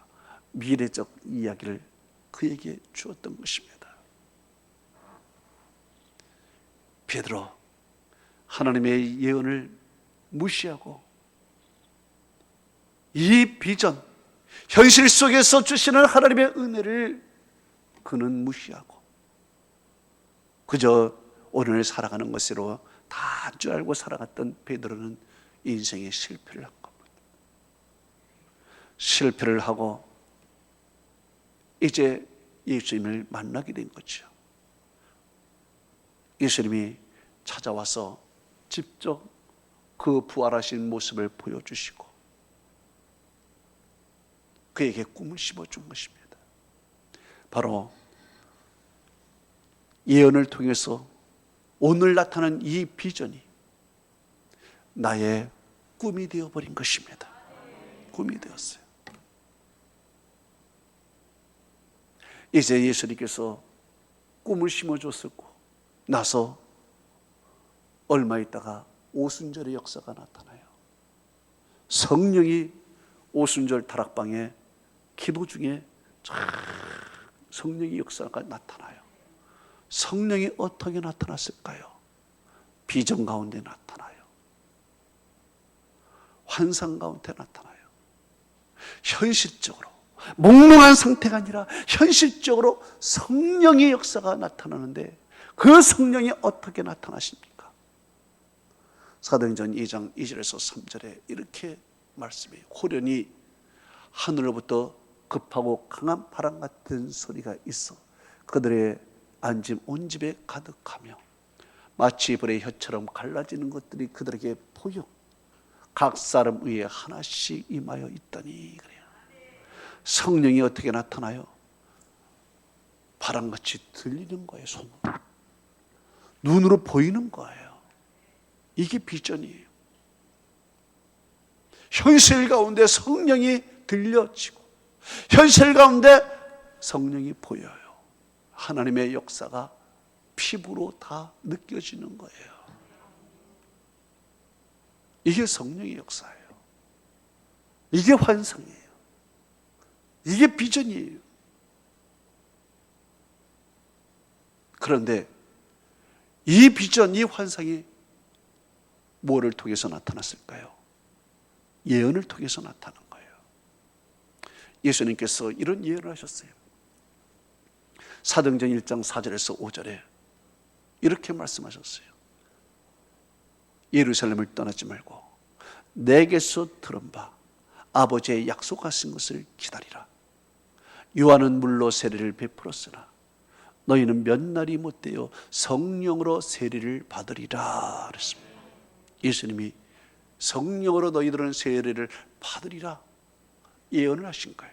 미래적 이야기를 그에게 주었던 것입니다. 베드로, 하나님의 예언을 무시하고 이 비전, 현실 속에서 주시는 하나님의 은혜를 그는 무시하고 그저 오늘 살아가는 것으로 다 한 줄 알고 살아갔던 베드로는 인생의 실패를 한 겁니다. 실패를 하고 이제 예수님을 만나게 된 거죠. 예수님이 찾아와서 직접 그 부활하신 모습을 보여주시고 그에게 꿈을 심어준 것입니다. 바로 예언을 통해서 오늘 나타난 이 비전이 나의 꿈이 되어버린 것입니다. 꿈이 되었어요. 이제 예수님께서 꿈을 심어줬었고 나서 얼마 있다가 오순절의 역사가 나타나요. 성령이 오순절 다락방에 기도 중에 성령의 역사가 나타나요. 성령이 어떻게 나타났을까요? 비전 가운데 나타나요. 환상 가운데 나타나요. 현실적으로 몽롱한 상태가 아니라 현실적으로 성령의 역사가 나타나는데 그 성령이 어떻게 나타나십니까? 사도행전 2장 2절에서 3절에 이렇게 말씀해요. 호련히 하늘로부터 급하고 강한 바람 같은 소리가 있어 그들의 앉은 온 집에 가득하며 마치 불의 혀처럼 갈라지는 것들이 그들에게 보여 각 사람 위에 하나씩 임하여 있더니 그래요. 성령이 어떻게 나타나요? 바람같이 들리는 거예요. 소문. 눈으로 보이는 거예요. 이게 비전이에요. 현실 가운데 성령이 들려지고 현실 가운데 성령이 보여요. 하나님의 역사가 피부로 다 느껴지는 거예요. 이게 성령의 역사예요. 이게 환상이에요. 이게 비전이에요. 그런데 이 비전, 이 환상이 뭐를 통해서 나타났을까요? 예언을 통해서 나타난 거예요. 예수님께서 이런 예언을 하셨어요. 사도행전 1장 4절에서 5절에 이렇게 말씀하셨어요. 예루살렘을 떠나지 말고 내게서 들은 바 아버지의 약속하신 것을 기다리라. 요한은 물로 세례를 베풀었으나 너희는 몇 날이 못되어 성령으로 세례를 받으리라 그랬습니다. 예수님이 성령으로 너희들은 세례를 받으리라 예언을 하신 거예요.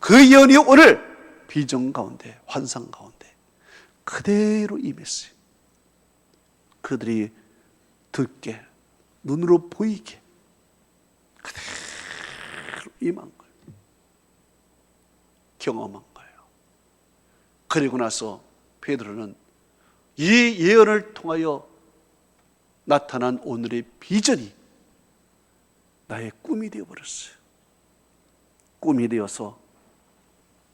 그 예언이 오늘 비전 가운데, 환상 가운데 그대로 임했어요. 그들이 듣게, 눈으로 보이게 그대로 임한 거예요. 경험한 거예요. 그리고 나서 베드로는 이 예언을 통하여 나타난 오늘의 비전이 나의 꿈이 되어버렸어요. 꿈이 되어서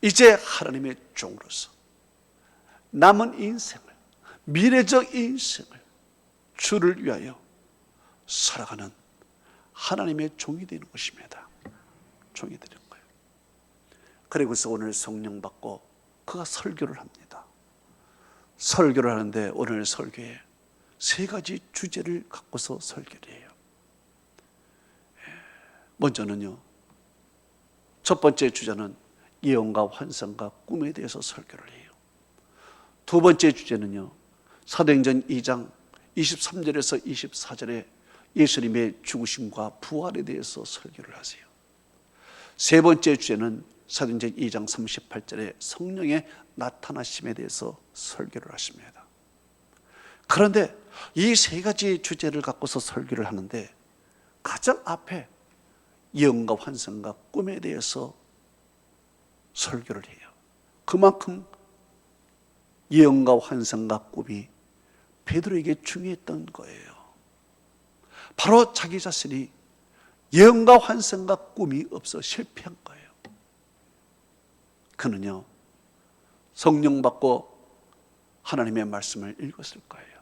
이제 하나님의 종으로서 남은 인생을, 미래적 인생을 주를 위하여 살아가는 하나님의 종이 되는 것입니다. 종이 되는 거예요. 그리고서 오늘 성령 받고 그가 설교를 합니다. 설교를 하는데 오늘 설교에 세 가지 주제를 갖고서 설교를 해요. 먼저는요, 첫 번째 주제는 예언과 환상과 꿈에 대해서 설교를 해요. 두 번째 주제는요, 사도행전 2장 23절에서 24절에 예수님의 죽으심과 부활에 대해서 설교를 하세요. 세 번째 주제는 사도행전 2장 38절에 성령의 나타나심에 대해서 설교를 하십니다. 그런데 이 세 가지 주제를 갖고서 설교를 하는데 가장 앞에 예언과 환상과 꿈에 대해서 설교를 해요. 그만큼 예언과 환상과 꿈이 베드로에게 중요했던 거예요. 바로 자기 자신이 예언과 환상과 꿈이 없어 실패한 거예요. 그는요, 성령 받고 하나님의 말씀을 읽었을 거예요.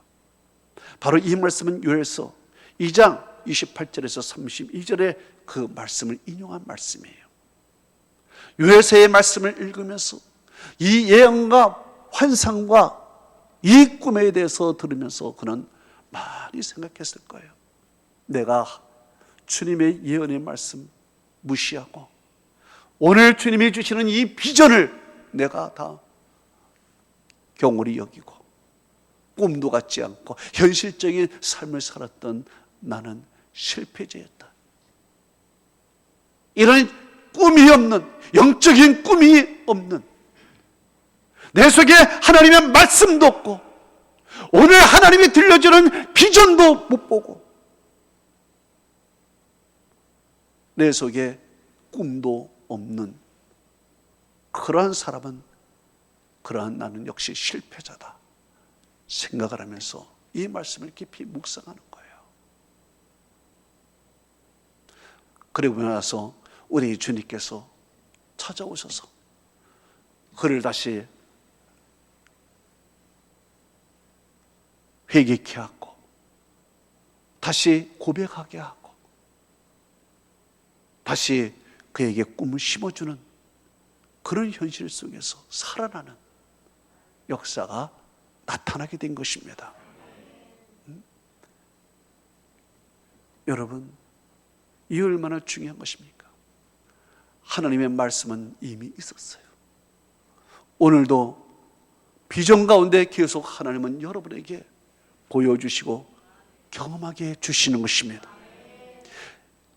바로 이 말씀은 요엘서 2장 28절에서 32절에 그 말씀을 인용한 말씀이에요. 요엘서의 말씀을 읽으면서 이 예언과 환상과 이 꿈에 대해서 들으면서 그는 많이 생각했을 거예요. 내가 주님의 예언의 말씀 무시하고 오늘 주님이 주시는 이 비전을 내가 다 경홀히 여기고 꿈도 같지 않고 현실적인 삶을 살았던 나는 실패자였다. 이런 꿈이 없는, 영적인 꿈이 없는, 내 속에 하나님의 말씀도 없고 오늘 하나님이 들려주는 비전도 못 보고 내 속에 꿈도 없는 그러한 사람은, 그러한 나는 역시 실패자다 생각을 하면서 이 말씀을 깊이 묵상하는 거예요. 그리고 나서 우리 주님께서 찾아오셔서 그를 다시 회개케 하고 다시 고백하게 하고 다시 그에게 꿈을 심어주는 그런 현실 속에서 살아나는 역사가 나타나게 된 것입니다. 여러분, 이 얼마나 중요한 것입니까? 하나님의 말씀은 이미 있었어요. 오늘도 비전 가운데 계속 하나님은 여러분에게 보여주시고 경험하게 해주시는 것입니다.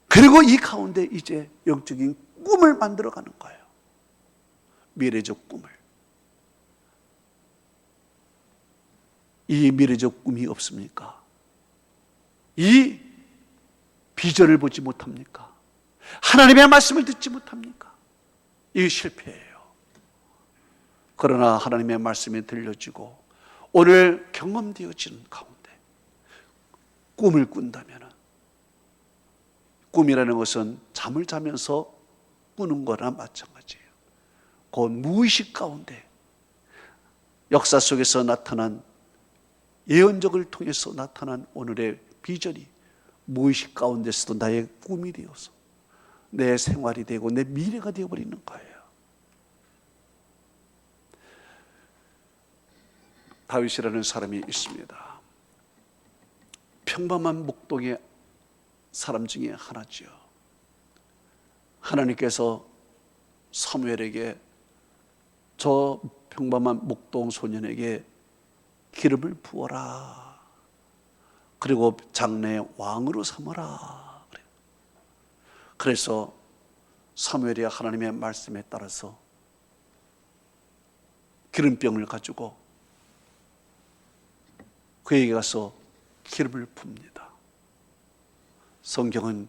그리고 이 가운데 이제 영적인 꿈을 만들어가는 거예요. 미래적 꿈을. 이 미래적 꿈이 없습니까? 이 비전을 보지 못합니까? 하나님의 말씀을 듣지 못합니까? 이게 실패예요. 그러나 하나님의 말씀이 들려지고 오늘 경험되어지는 가운데 꿈을 꾼다면, 꿈이라는 것은 잠을 자면서 꾸는 거나 마찬가지예요. 그 무의식 가운데 역사 속에서 나타난, 예언적을 통해서 나타난 오늘의 비전이 무의식 가운데서도 나의 꿈이 되어서 내 생활이 되고 내 미래가 되어버리는 거예요. 다윗이라는 사람이 있습니다. 평범한 목동의 사람 중에 하나지요. 하나님께서 사무엘에게, 저 평범한 목동 소년에게 기름을 부어라, 그리고 장래의 왕으로 삼아라. 그래서 사무엘이 하나님의 말씀에 따라서 기름병을 가지고 그에게 가서 기름을 붑니다. 성경은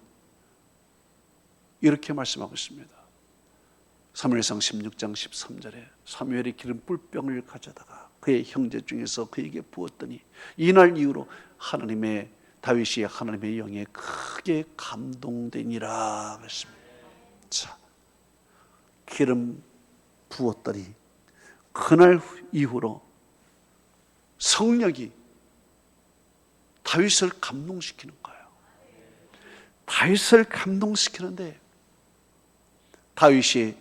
이렇게 말씀하고 있습니다. 사무엘상 16장 13절에 사무엘이 기름 뿔병을 가져다가 그의 형제 중에서 그에게 부었더니 이날 이후로 다윗이 하나님의 영에 크게 감동되니라 그랬습니다. 자, 기름 부었더니 그날 이후로 성령이 다윗을 감동시키는 거예요. 다윗을 감동시키는데 다윗이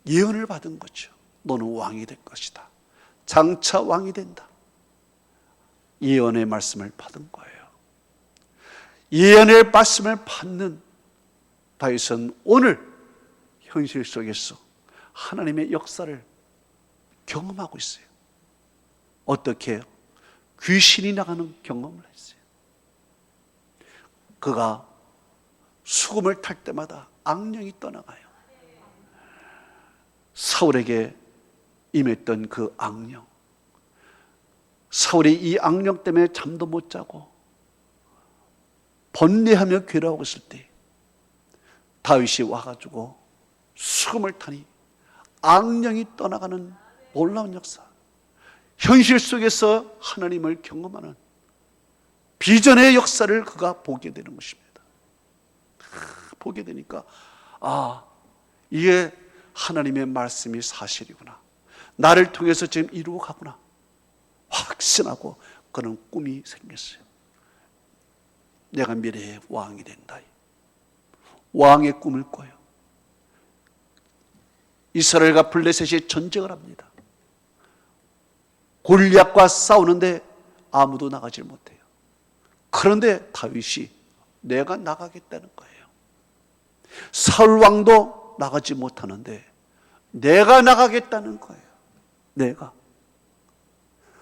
예언을 받은 거죠. 너는 왕이 될 것이다. 장차 왕이 된다. 예언의 말씀을 받은 거예요. 예언의 말씀을 받는 다윗은 오늘 현실 속에서 하나님의 역사를 경험하고 있어요. 어떻게? 귀신이 나가는 경험을 했어요. 그가 수금을 탈 때마다 악령이 떠나가요. 사울에게 임했던 그 악령, 사울이 이 악령 때문에 잠도 못 자고 번뇌하며 괴로워하고 있을 때 다윗이 와가지고 수금을 타니 악령이 떠나가는 놀라운 역사, 현실 속에서 하나님을 경험하는 비전의 역사를 그가 보게 되는 것입니다. 보게 되니까 이게 하나님의 말씀이 사실이구나, 나를 통해서 지금 이루어 가구나 확신하고 그는 꿈이 생겼어요. 내가 미래의 왕이 된다. 왕의 꿈을 꿔요. 이스라엘과 블레셋이 전쟁을 합니다. 골리앗과 싸우는데 아무도 나가질 못해요. 그런데 다윗이 내가 나가겠다는 거예요. 사울 왕도 나가지 못하는데 내가 나가겠다는 거예요.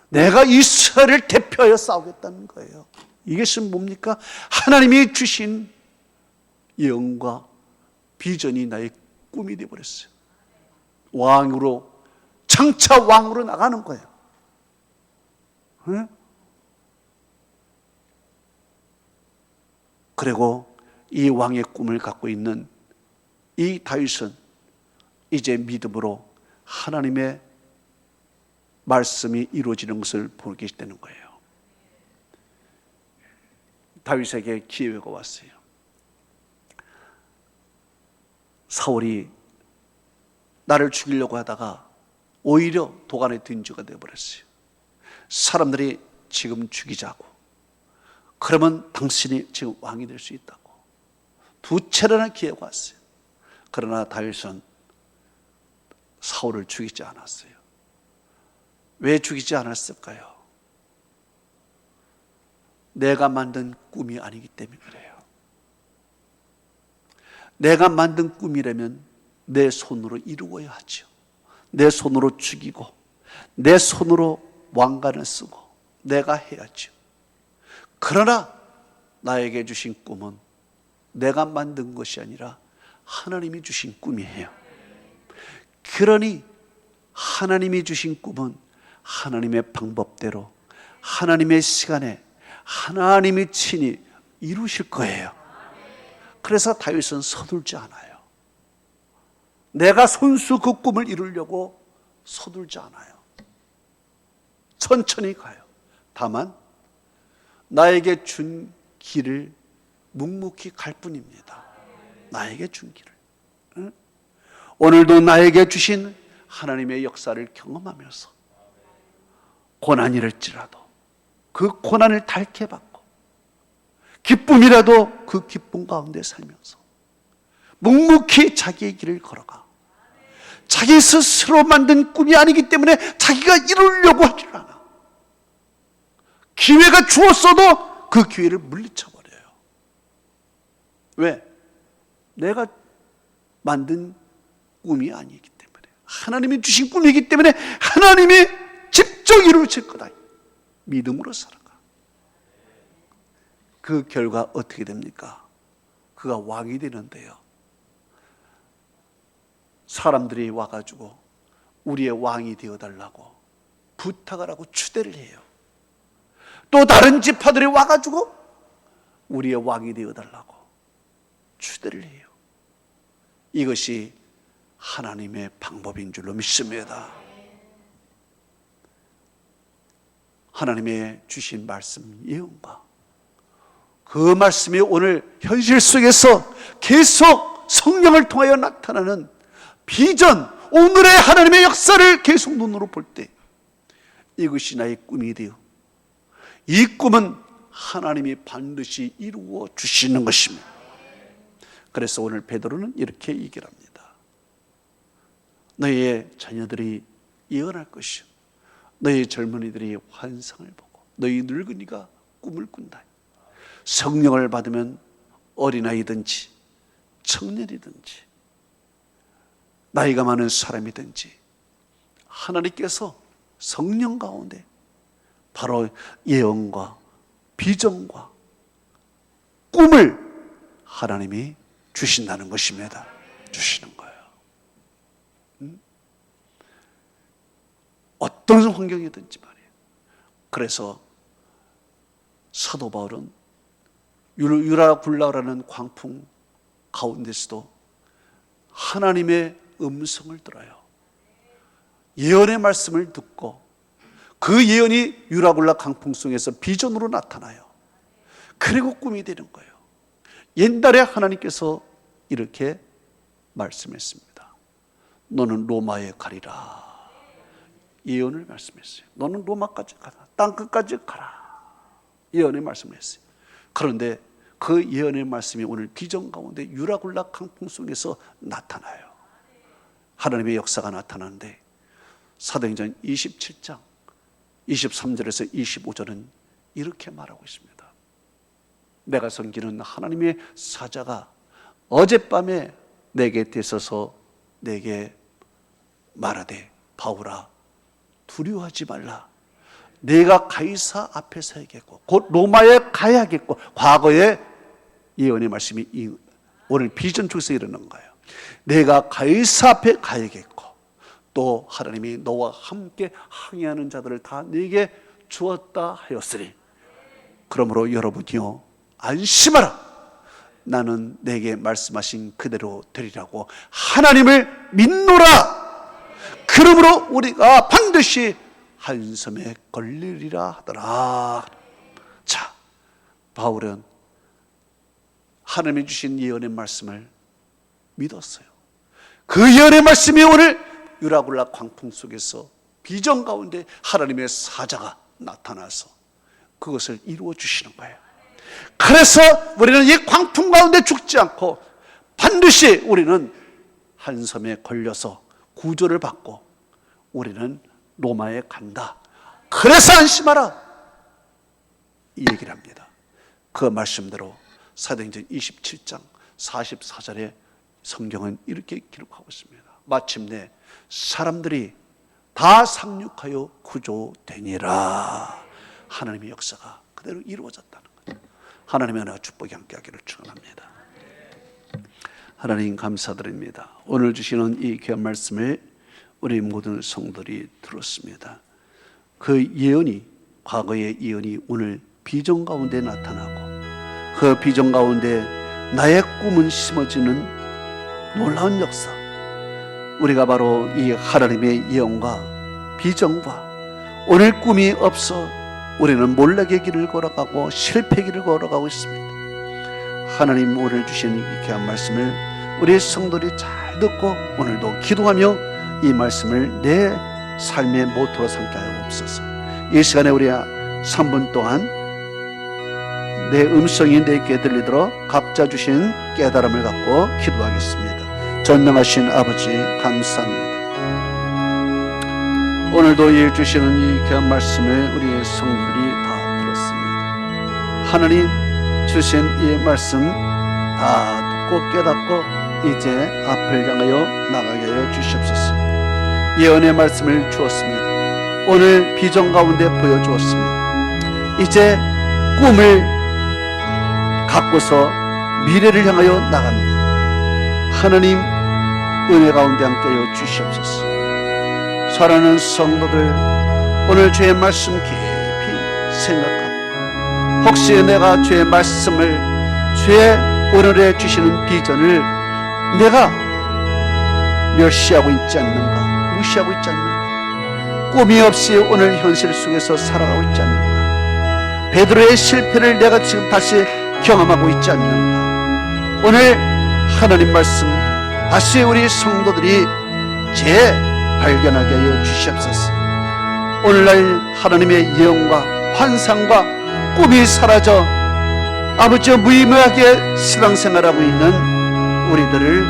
내가 이스라엘을 대표하여 싸우겠다는 거예요. 이것은 뭡니까? 하나님이 주신 예언과 비전이 나의 꿈이 되어버렸어요. 왕으로, 장차 왕으로 나가는 거예요. 네? 그리고 이 왕의 꿈을 갖고 있는 이 다윗은 이제 믿음으로 하나님의 말씀이 이루어지는 것을 보게 되는 거예요. 다윗에게 기회가 왔어요. 사울이 나를 죽이려고 하다가 오히려 도간의 든지가 되어버렸어요. 사람들이 지금 죽이자고, 그러면 당신이 지금 왕이 될 수 있다고 두 차례나 기회가 왔어요. 그러나 다윗은 사울을 죽이지 않았어요. 왜 죽이지 않았을까요? 내가 만든 꿈이 아니기 때문에 그래요. 내가 만든 꿈이라면 내 손으로 이루어야 하죠. 내 손으로 죽이고 내 손으로 왕관을 쓰고 내가 해야죠. 그러나 나에게 주신 꿈은 내가 만든 것이 아니라 하나님이 주신 꿈이에요. 그러니 하나님이 주신 꿈은 하나님의 방법대로, 하나님의 시간에 하나님이 친히 이루실 거예요. 그래서 다윗은 서둘지 않아요. 내가 손수 그 꿈을 이루려고 서둘지 않아요. 천천히 가요. 다만 나에게 준 길을 묵묵히 갈 뿐입니다. 나에게 준 길을. 응? 오늘도 나에게 주신 하나님의 역사를 경험하면서 고난이랄지라도 그 고난을 닳게 받고 기쁨이라도 그 기쁨 가운데 살면서 묵묵히 자기의 길을 걸어가. 자기 스스로 만든 꿈이 아니기 때문에 자기가 이루려고 하지 않아. 기회가 주었어도 그 기회를 물리쳐버려요. 왜? 내가 만든 꿈이 아니기 때문에, 하나님이 주신 꿈이기 때문에 하나님이 직접 이루실 거다. 믿음으로 살아가. 그 결과 어떻게 됩니까? 그가 왕이 되는데요. 사람들이 와가지고 우리의 왕이 되어달라고 부탁을 하고 추대를 해요. 또 다른 지파들이 와가지고 우리의 왕이 되어달라고 추대를 해요. 이것이 하나님의 방법인 줄로 믿습니다. 하나님의 주신 말씀 예언과 그 말씀이 오늘 현실 속에서 계속 성령을 통하여 나타나는 비전, 오늘의 하나님의 역사를 계속 눈으로 볼 때 이것이 나의 꿈이 되어 이 꿈은 하나님이 반드시 이루어 주시는 것입니다. 그래서 오늘 베드로는 이렇게 얘기를 합니다. 너희의 자녀들이 예언할 것이요, 너희 젊은이들이 환상을 보고 너희 늙은이가 꿈을 꾼다. 성령을 받으면 어린아이든지 청년이든지 나이가 많은 사람이든지 하나님께서 성령 가운데 바로 예언과 비전과 꿈을 하나님이 주신다는 것입니다. 주시는 거예요. 어떤 환경이든지 말이에요. 그래서 사도 바울은 유라굴라라는 광풍 가운데서도 하나님의 음성을 들어요. 예언의 말씀을 듣고 그 예언이 유라굴라 강풍 속에서 비전으로 나타나요. 그리고 꿈이 되는 거예요. 옛날에 하나님께서 이렇게 말씀했습니다. 너는 로마에 가리라. 예언을 말씀했어요. 너는 로마까지 가라. 땅끝까지 가라. 예언의 말씀을 했어요. 그런데 그 예언의 말씀이 오늘 비전 가운데 유라굴라 강풍 속에서 나타나요. 하나님의 역사가 나타나는데 사도행전 27장 23절에서 25절은 이렇게 말하고 있습니다. 내가 섬기는 하나님의 사자가 어젯밤에 내게 대서서 내게 말하되 바울아 두려워하지 말라. 내가 가이사 앞에 서야겠고 곧 로마에 가야겠고, 과거의 예언의 말씀이 오늘 비전 쪽에서 일어난 거예요. 내가 가이사 앞에 가야겠고 또 하나님이 너와 함께 항해하는 자들을 다 네게 주었다 하였으니 그러므로 여러분이요 안심하라. 나는 내게 말씀하신 그대로 되리라고 하나님을 믿노라. 그러므로 우리가 반드시 한섬에 걸리리라 하더라. 자, 바울은 하나님이 주신 예언의 말씀을 믿었어요. 그 예언의 말씀이 오늘 유라굴라 광풍 속에서 비전 가운데 하나님의 사자가 나타나서 그것을 이루어 주시는 거예요. 그래서 우리는 이 광풍 가운데 죽지 않고 반드시 우리는 한섬에 걸려서 구조를 받고 우리는 로마에 간다. 그래서 안심하라. 이 얘기를 합니다. 그 말씀대로 사도행전 27장 44절에 성경은 이렇게 기록하고 있습니다. 마침내 사람들이 다 상륙하여 구조되니라. 하나님의 역사가 그대로 이루어졌다는 거죠. 하나님의 은혜와 축복이 함께하기를 축원합니다. 하나님 감사드립니다. 오늘 주시는 이 귀한 말씀을 우리 모든 성도들이 들었습니다. 그 예언이, 과거의 예언이 오늘 비전 가운데 나타나고 그 비전 가운데 나의 꿈은 심어지는 놀라운 역사, 우리가 바로 이 하나님의 예언과 비전과 오늘 꿈이 없어 우리는 몰락의 길을 걸어가고 실패의 길을 걸어가고 있습니다. 하나님 오늘 주신 이 귀한 말씀을 우리 성도들이 잘 듣고 오늘도 기도하며 이 말씀을 내 삶의 모토로 삼게 하여 없소서. 이 시간에 우리 3분 동안 내 음성이 내 귀에 들리도록 각자 주신 깨달음을 갖고 기도하겠습니다. 전능하신 아버지 감사합니다. 오늘도 이 주시는 이 귀한 말씀을 우리의 성도들이 다 들었습니다. 하나님 주신 이 말씀 다 듣고 깨닫고 이제 앞을 향하여 나가게 하여 주시옵소서. 예언의 말씀을 주었습니다. 오늘 비전 가운데 보여주었습니다. 이제 꿈을 갖고서 미래를 향하여 나갑니다. 하나님 은혜 가운데 함께하여 주시옵소서. 사랑하는 성도들, 오늘 주의 말씀 깊이 생각하고 혹시 내가 주의 말씀을, 주의 오늘에 주시는 비전을 내가 멸시하고 있지 않는가, 무시하고 있지 않는가, 꿈이 없이 오늘 현실 속에서 살아가고 있지 않는가, 베드로의 실패를 내가 지금 다시 경험하고 있지 않는가. 오늘 하나님 말씀 다시 우리 성도들이 재발견하게 하여 주시옵소서. 오늘날 하나님의 예언과 환상과 꿈이 사라져 아버지 무의미하게 신앙생활하고 있는 우리들을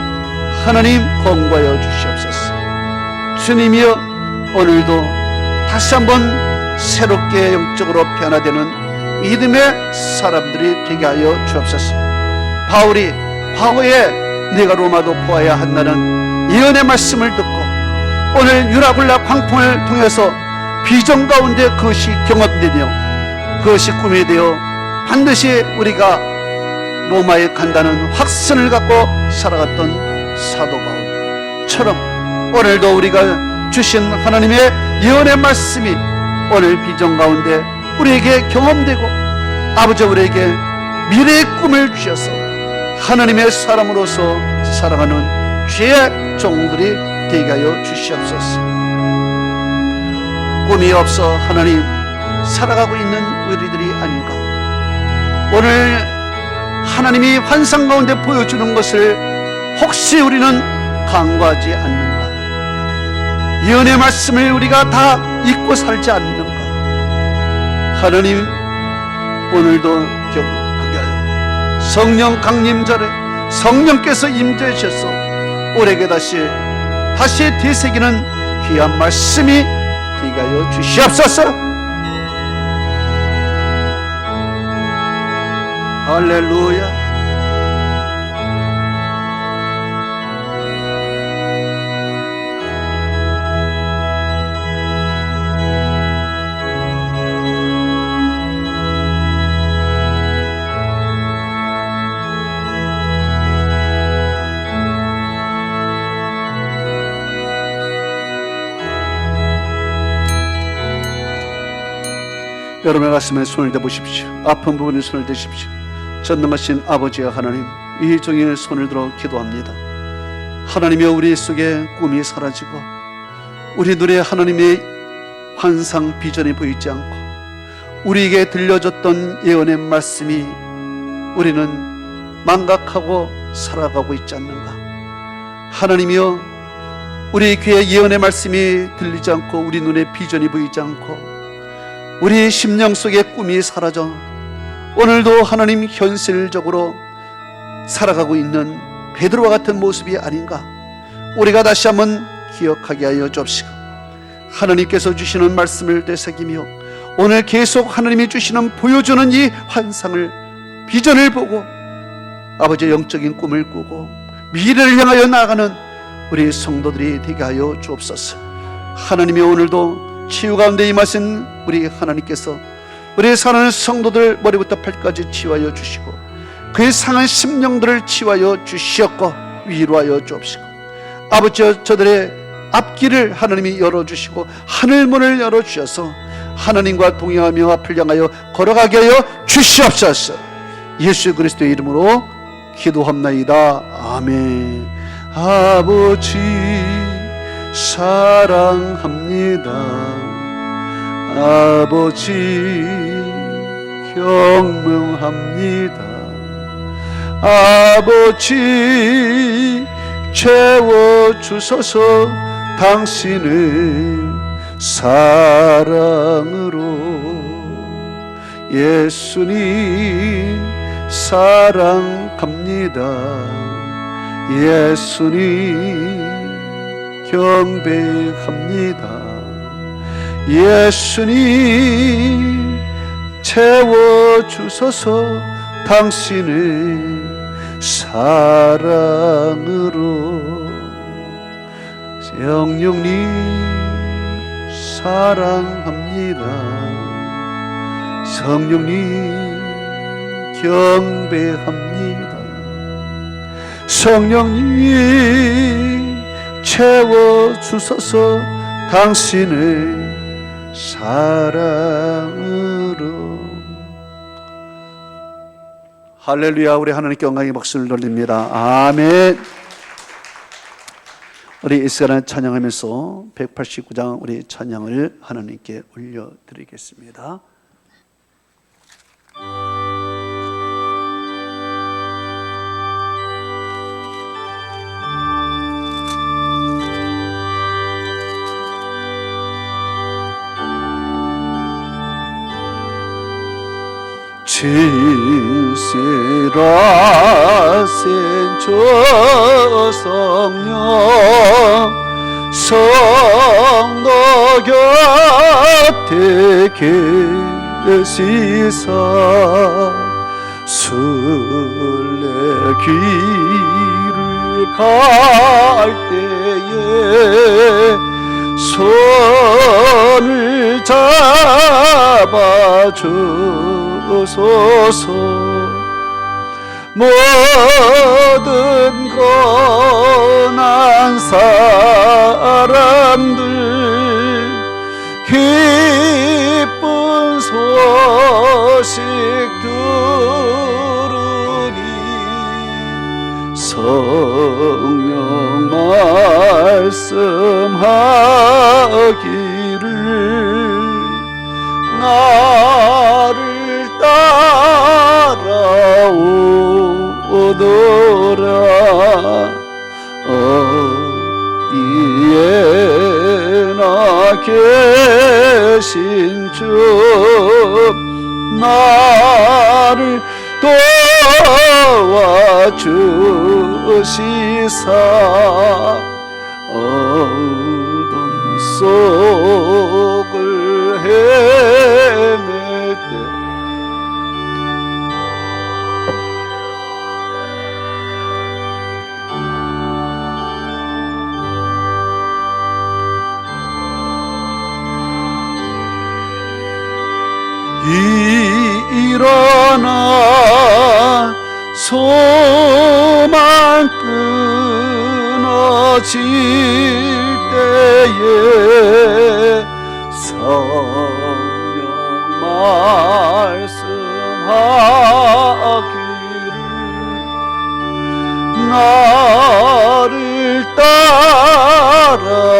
하나님 권고하여 주시옵소서. 주님이여, 오늘도 다시 한번 새롭게 영적으로 변화되는 믿음의 사람들이 되게 하여 주옵소서. 바울이 과거에 내가 로마도 보아야 한다는 예언의 말씀을 듣고 오늘 유라굴라 광풍을 통해서 비전 가운데 그것이 경험되며 그것이 꿈이 되어 반드시 우리가 로마에 간다는 확신을 갖고 살아갔던 사도 바울처럼 오늘도 우리가 주신 하나님의 예언의 말씀이 오늘 비전 가운데 우리에게 경험되고 아버지 우리에게 미래의 꿈을 주셔서 하나님의 사람으로서 살아가는 주의 종들이 되게 하여 주시옵소서. 꿈이 없어 하나님 살아가고 있는 우리들이 아닌가. 오늘 하나님이 환상 가운데 보여주는 것을 혹시 우리는 간과하지 않는가? 예언의 말씀을 우리가 다 잊고 살지 않는가? 하나님 오늘도 경험하게 하여 성령 강림절에 성령께서 임재해 주셔서 우리에게 다시 되새기는 귀한 말씀이 되게 하여 주시옵소서. 할렐루야. 여러분의 가슴에 손을 대보십시오. 아픈 부분에 손을 대십시오. 전능하신 아버지와 하나님, 이 종의 손을 들어 기도합니다. 하나님이여, 우리 속에 꿈이 사라지고 우리 눈에 하나님의 환상 비전이 보이지 않고 우리에게 들려줬던 예언의 말씀이 우리는 망각하고 살아가고 있지 않는가. 하나님이여, 우리 귀에 예언의 말씀이 들리지 않고 우리 눈에 비전이 보이지 않고 우리 심령 속에 꿈이 사라져 오늘도 하나님 현실적으로 살아가고 있는 베드로와 같은 모습이 아닌가. 우리가 다시 한번 기억하게 하여 주옵시고 하나님께서 주시는 말씀을 되새기며 오늘 계속 하나님이 주시는 보여주는 이 환상을, 비전을 보고 아버지의 영적인 꿈을 꾸고 미래를 향하여 나아가는 우리 성도들이 되게 하여 주옵소서. 하나님이 오늘도 치유 가운데 임하신 우리 하나님께서 우리 사랑하는 성도들 머리부터 발까지 치유하여 주시고 그의 상한 심령들을 치유하여 주시었고 위로하여 주옵시고 아버지 저들의 앞길을 하나님이 열어주시고 하늘문을 열어주셔서 하나님과 동행하며 앞을 향하여 걸어가게 하여 주시옵소서. 예수 그리스도의 이름으로 기도합나이다. 아멘. 아버지 사랑합니다. 아버지 경명합니다. 아버지 채워주소서. 당신의 사랑으로. 예수님 사랑합니다. 예수님 경배합니다. 예수님 채워주소서. 당신의 사랑으로. 성령님 사랑합니다. 성령님 경배합니다. 성령님 채워주소서. 당신의 사랑으로. 할렐루야. 우리 하나님께 영광의 박수를 돌립니다. 아멘. 우리 이 시간에 찬양하면서 189장 우리 찬양을 하나님께 올려드리겠습니다. 진실하신 주 성령 성도 곁에 계시사 순례길을 갈 때에 손을 잡아주소서. 모든 고난 사람들 기쁜 소식 들으니 성령 말씀하기를 나를 따라오더라. 어디에나 계신 주 나를 도와주시사 어둠 속을 헤맬 때 일어나 소망 끊어질 때에 성령 말씀하기를 나를 따라오너라.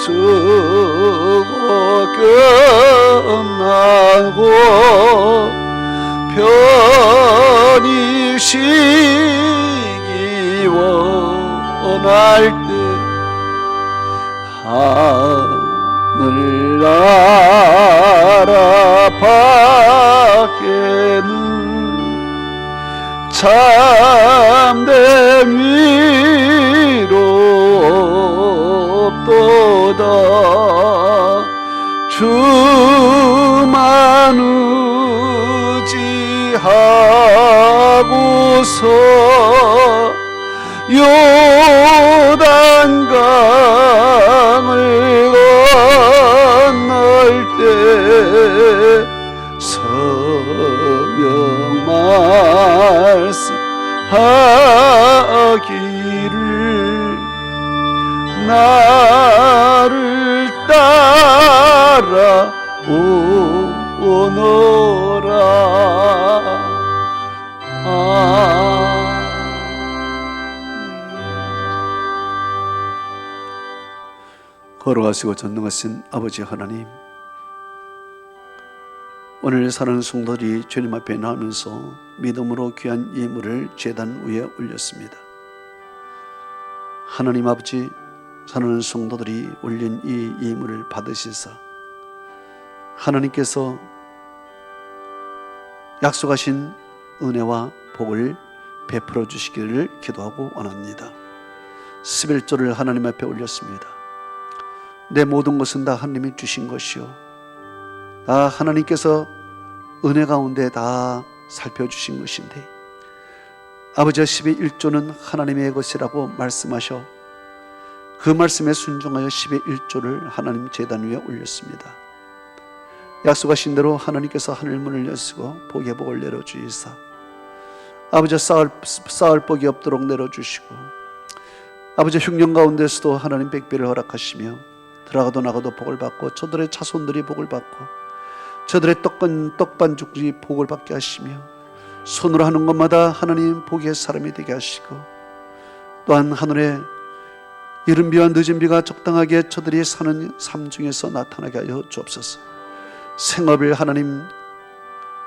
쓰고 끝나고 편히 쉬기 원할 때 하늘나라 밖에는 참된 위로 없도다. 주만 의지하고서 요단강을 건널 때 성령 말씀하기를 나를 따라 오너라. 걸어가시고 전능하신 아버지 하나님, 오늘 사랑하는 성도들이 주님 앞에 나오면서 믿음으로 귀한 예물을 제단 위에 올렸습니다. 하나님 아버지, 사랑하는 성도들이 올린 이 예물을 받으시사 하나님께서 약속하신 은혜와 복을 베풀어 주시기를 기도하고 원합니다. 11조를 하나님 앞에 올렸습니다. 내 모든 것은 다 하나님이 주신 것이요, 다 하나님께서 은혜 가운데 다 살펴주신 것인데, 아버지의 11조는 하나님의 것이라고 말씀하셔 그 말씀에 순종하여 11조를 하나님 제단 위에 올렸습니다. 약속하신 대로 하나님께서 하늘문을 여시고 복의 복을 내려주이사 아버지 쌓을 복이 없도록 내려주시고, 아버지 흉년 가운데서도 하나님 백배를 허락하시며 들어가도 나가도 복을 받고 저들의 자손들이 복을 받고 저들의 떡반죽들이 복을 받게 하시며 손으로 하는 것마다 하나님 복의 사람이 되게 하시고, 또한 하늘에 이른 비와 늦은 비가 적당하게 저들이 사는 삶 중에서 나타나게 하여 주옵소서. 생업을 하나님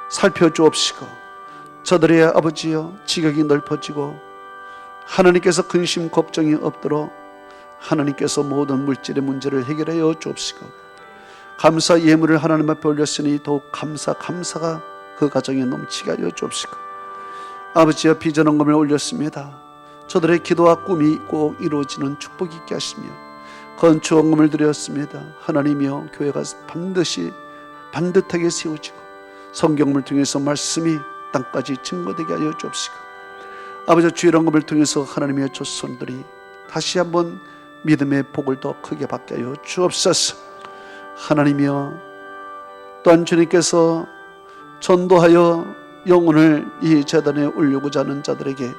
살펴주옵시고 저들의 아버지여 지각이 넓어지고 하나님께서 근심 걱정이 없도록 하나님께서 모든 물질의 문제를 해결하여 주옵시고, 감사 예물을 하나님 앞에 올렸으니 더욱 감사가 그 가정에 넘치게 하여 주옵시고, 아버지여 비전헌금을 올렸습니다. 저들의 기도와 꿈이 꼭 이루어지는 축복이 있게 하시며, 건축헌금을 드렸습니다. 하나님이여 교회가 반듯하게 세워지고 성경을 통해서 말씀이 땅까지 증거되게 하여 주옵시고, 아버지 주일헌금을 통해서 하나님의 조손들이 다시 한번 믿음의 복을 더 크게 받게 하여 주옵소서. 하나님이여 또한 주님께서 전도하여 영혼을 이 제단에 올리고자 하는 자들에게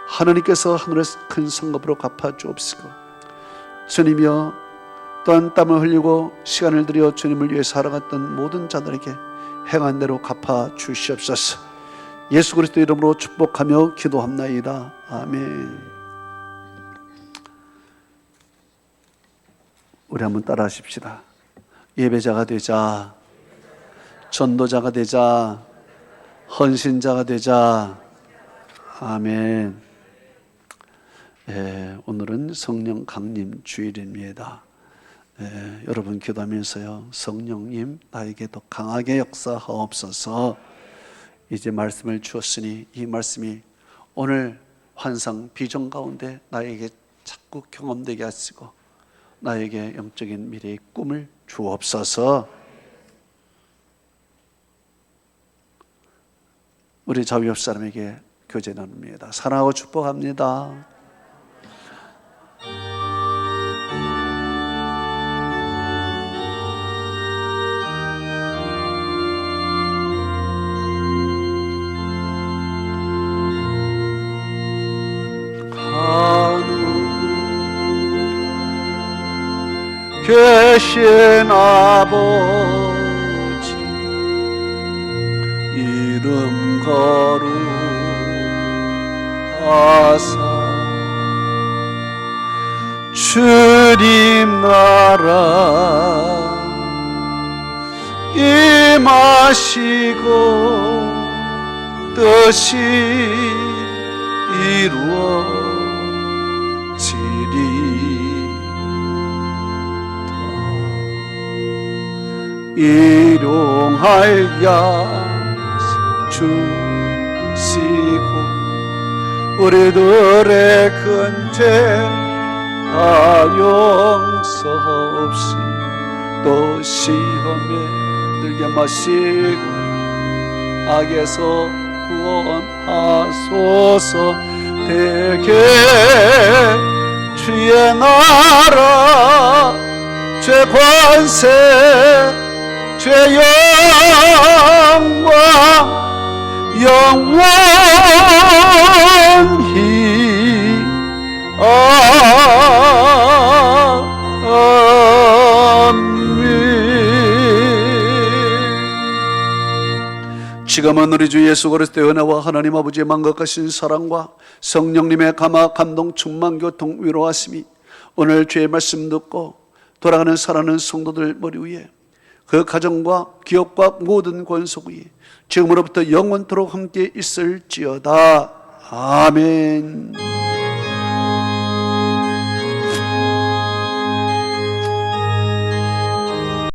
하나님께서 하늘의 큰 성급으로 갚아 주옵시고, 주님이여 또한 땀을 흘리고 시간을 들여 주님을 위해 살아갔던 모든 자들에게 행한 대로 갚아 주시옵소서. 예수 그리스도 이름으로 축복하며 기도합나이다. 아멘. 우리 한번 따라 하십시다. 예배자가 되자, 전도자가 되자, 헌신자가 되자. 아멘. 오늘은 성령 강림 주일입니다. 여러분 기도하면서요, 성령님 나에게 더 강하게 역사하옵소서. 이제 말씀을 주었으니 이 말씀이 오늘 환상 비전 가운데 나에게 자꾸 경험되게 하시고 나에게 영적인 미래의 꿈을 주옵소서. 우리 자비 옆 사람에게 교제 나눕니다. 사랑하고 축복합니다. 계신 아버지 이름 거룩하사 주님 나라 임하시고 뜻이 이루어지리다. 일용할 양식 주시고 우리들의 큰 죄 다 용서없이 또 시험에 들게 마시고 악에서 구원하소서. 대개 주의 나라 죄 관세 죄 영광 영원히 아멘. 지금은 우리 주 예수 그리스도의 은혜와 하나님 아버지의 만극하신 사랑과 성령님의 감화 감동 충만 교통 위로하심이 오늘 주의 말씀 듣고 돌아가는 살아가는 성도들 머리 위에 그 가정과 기업과 모든 권속 위에 지금으로부터 영원토록 함께 있을지어다. 아멘.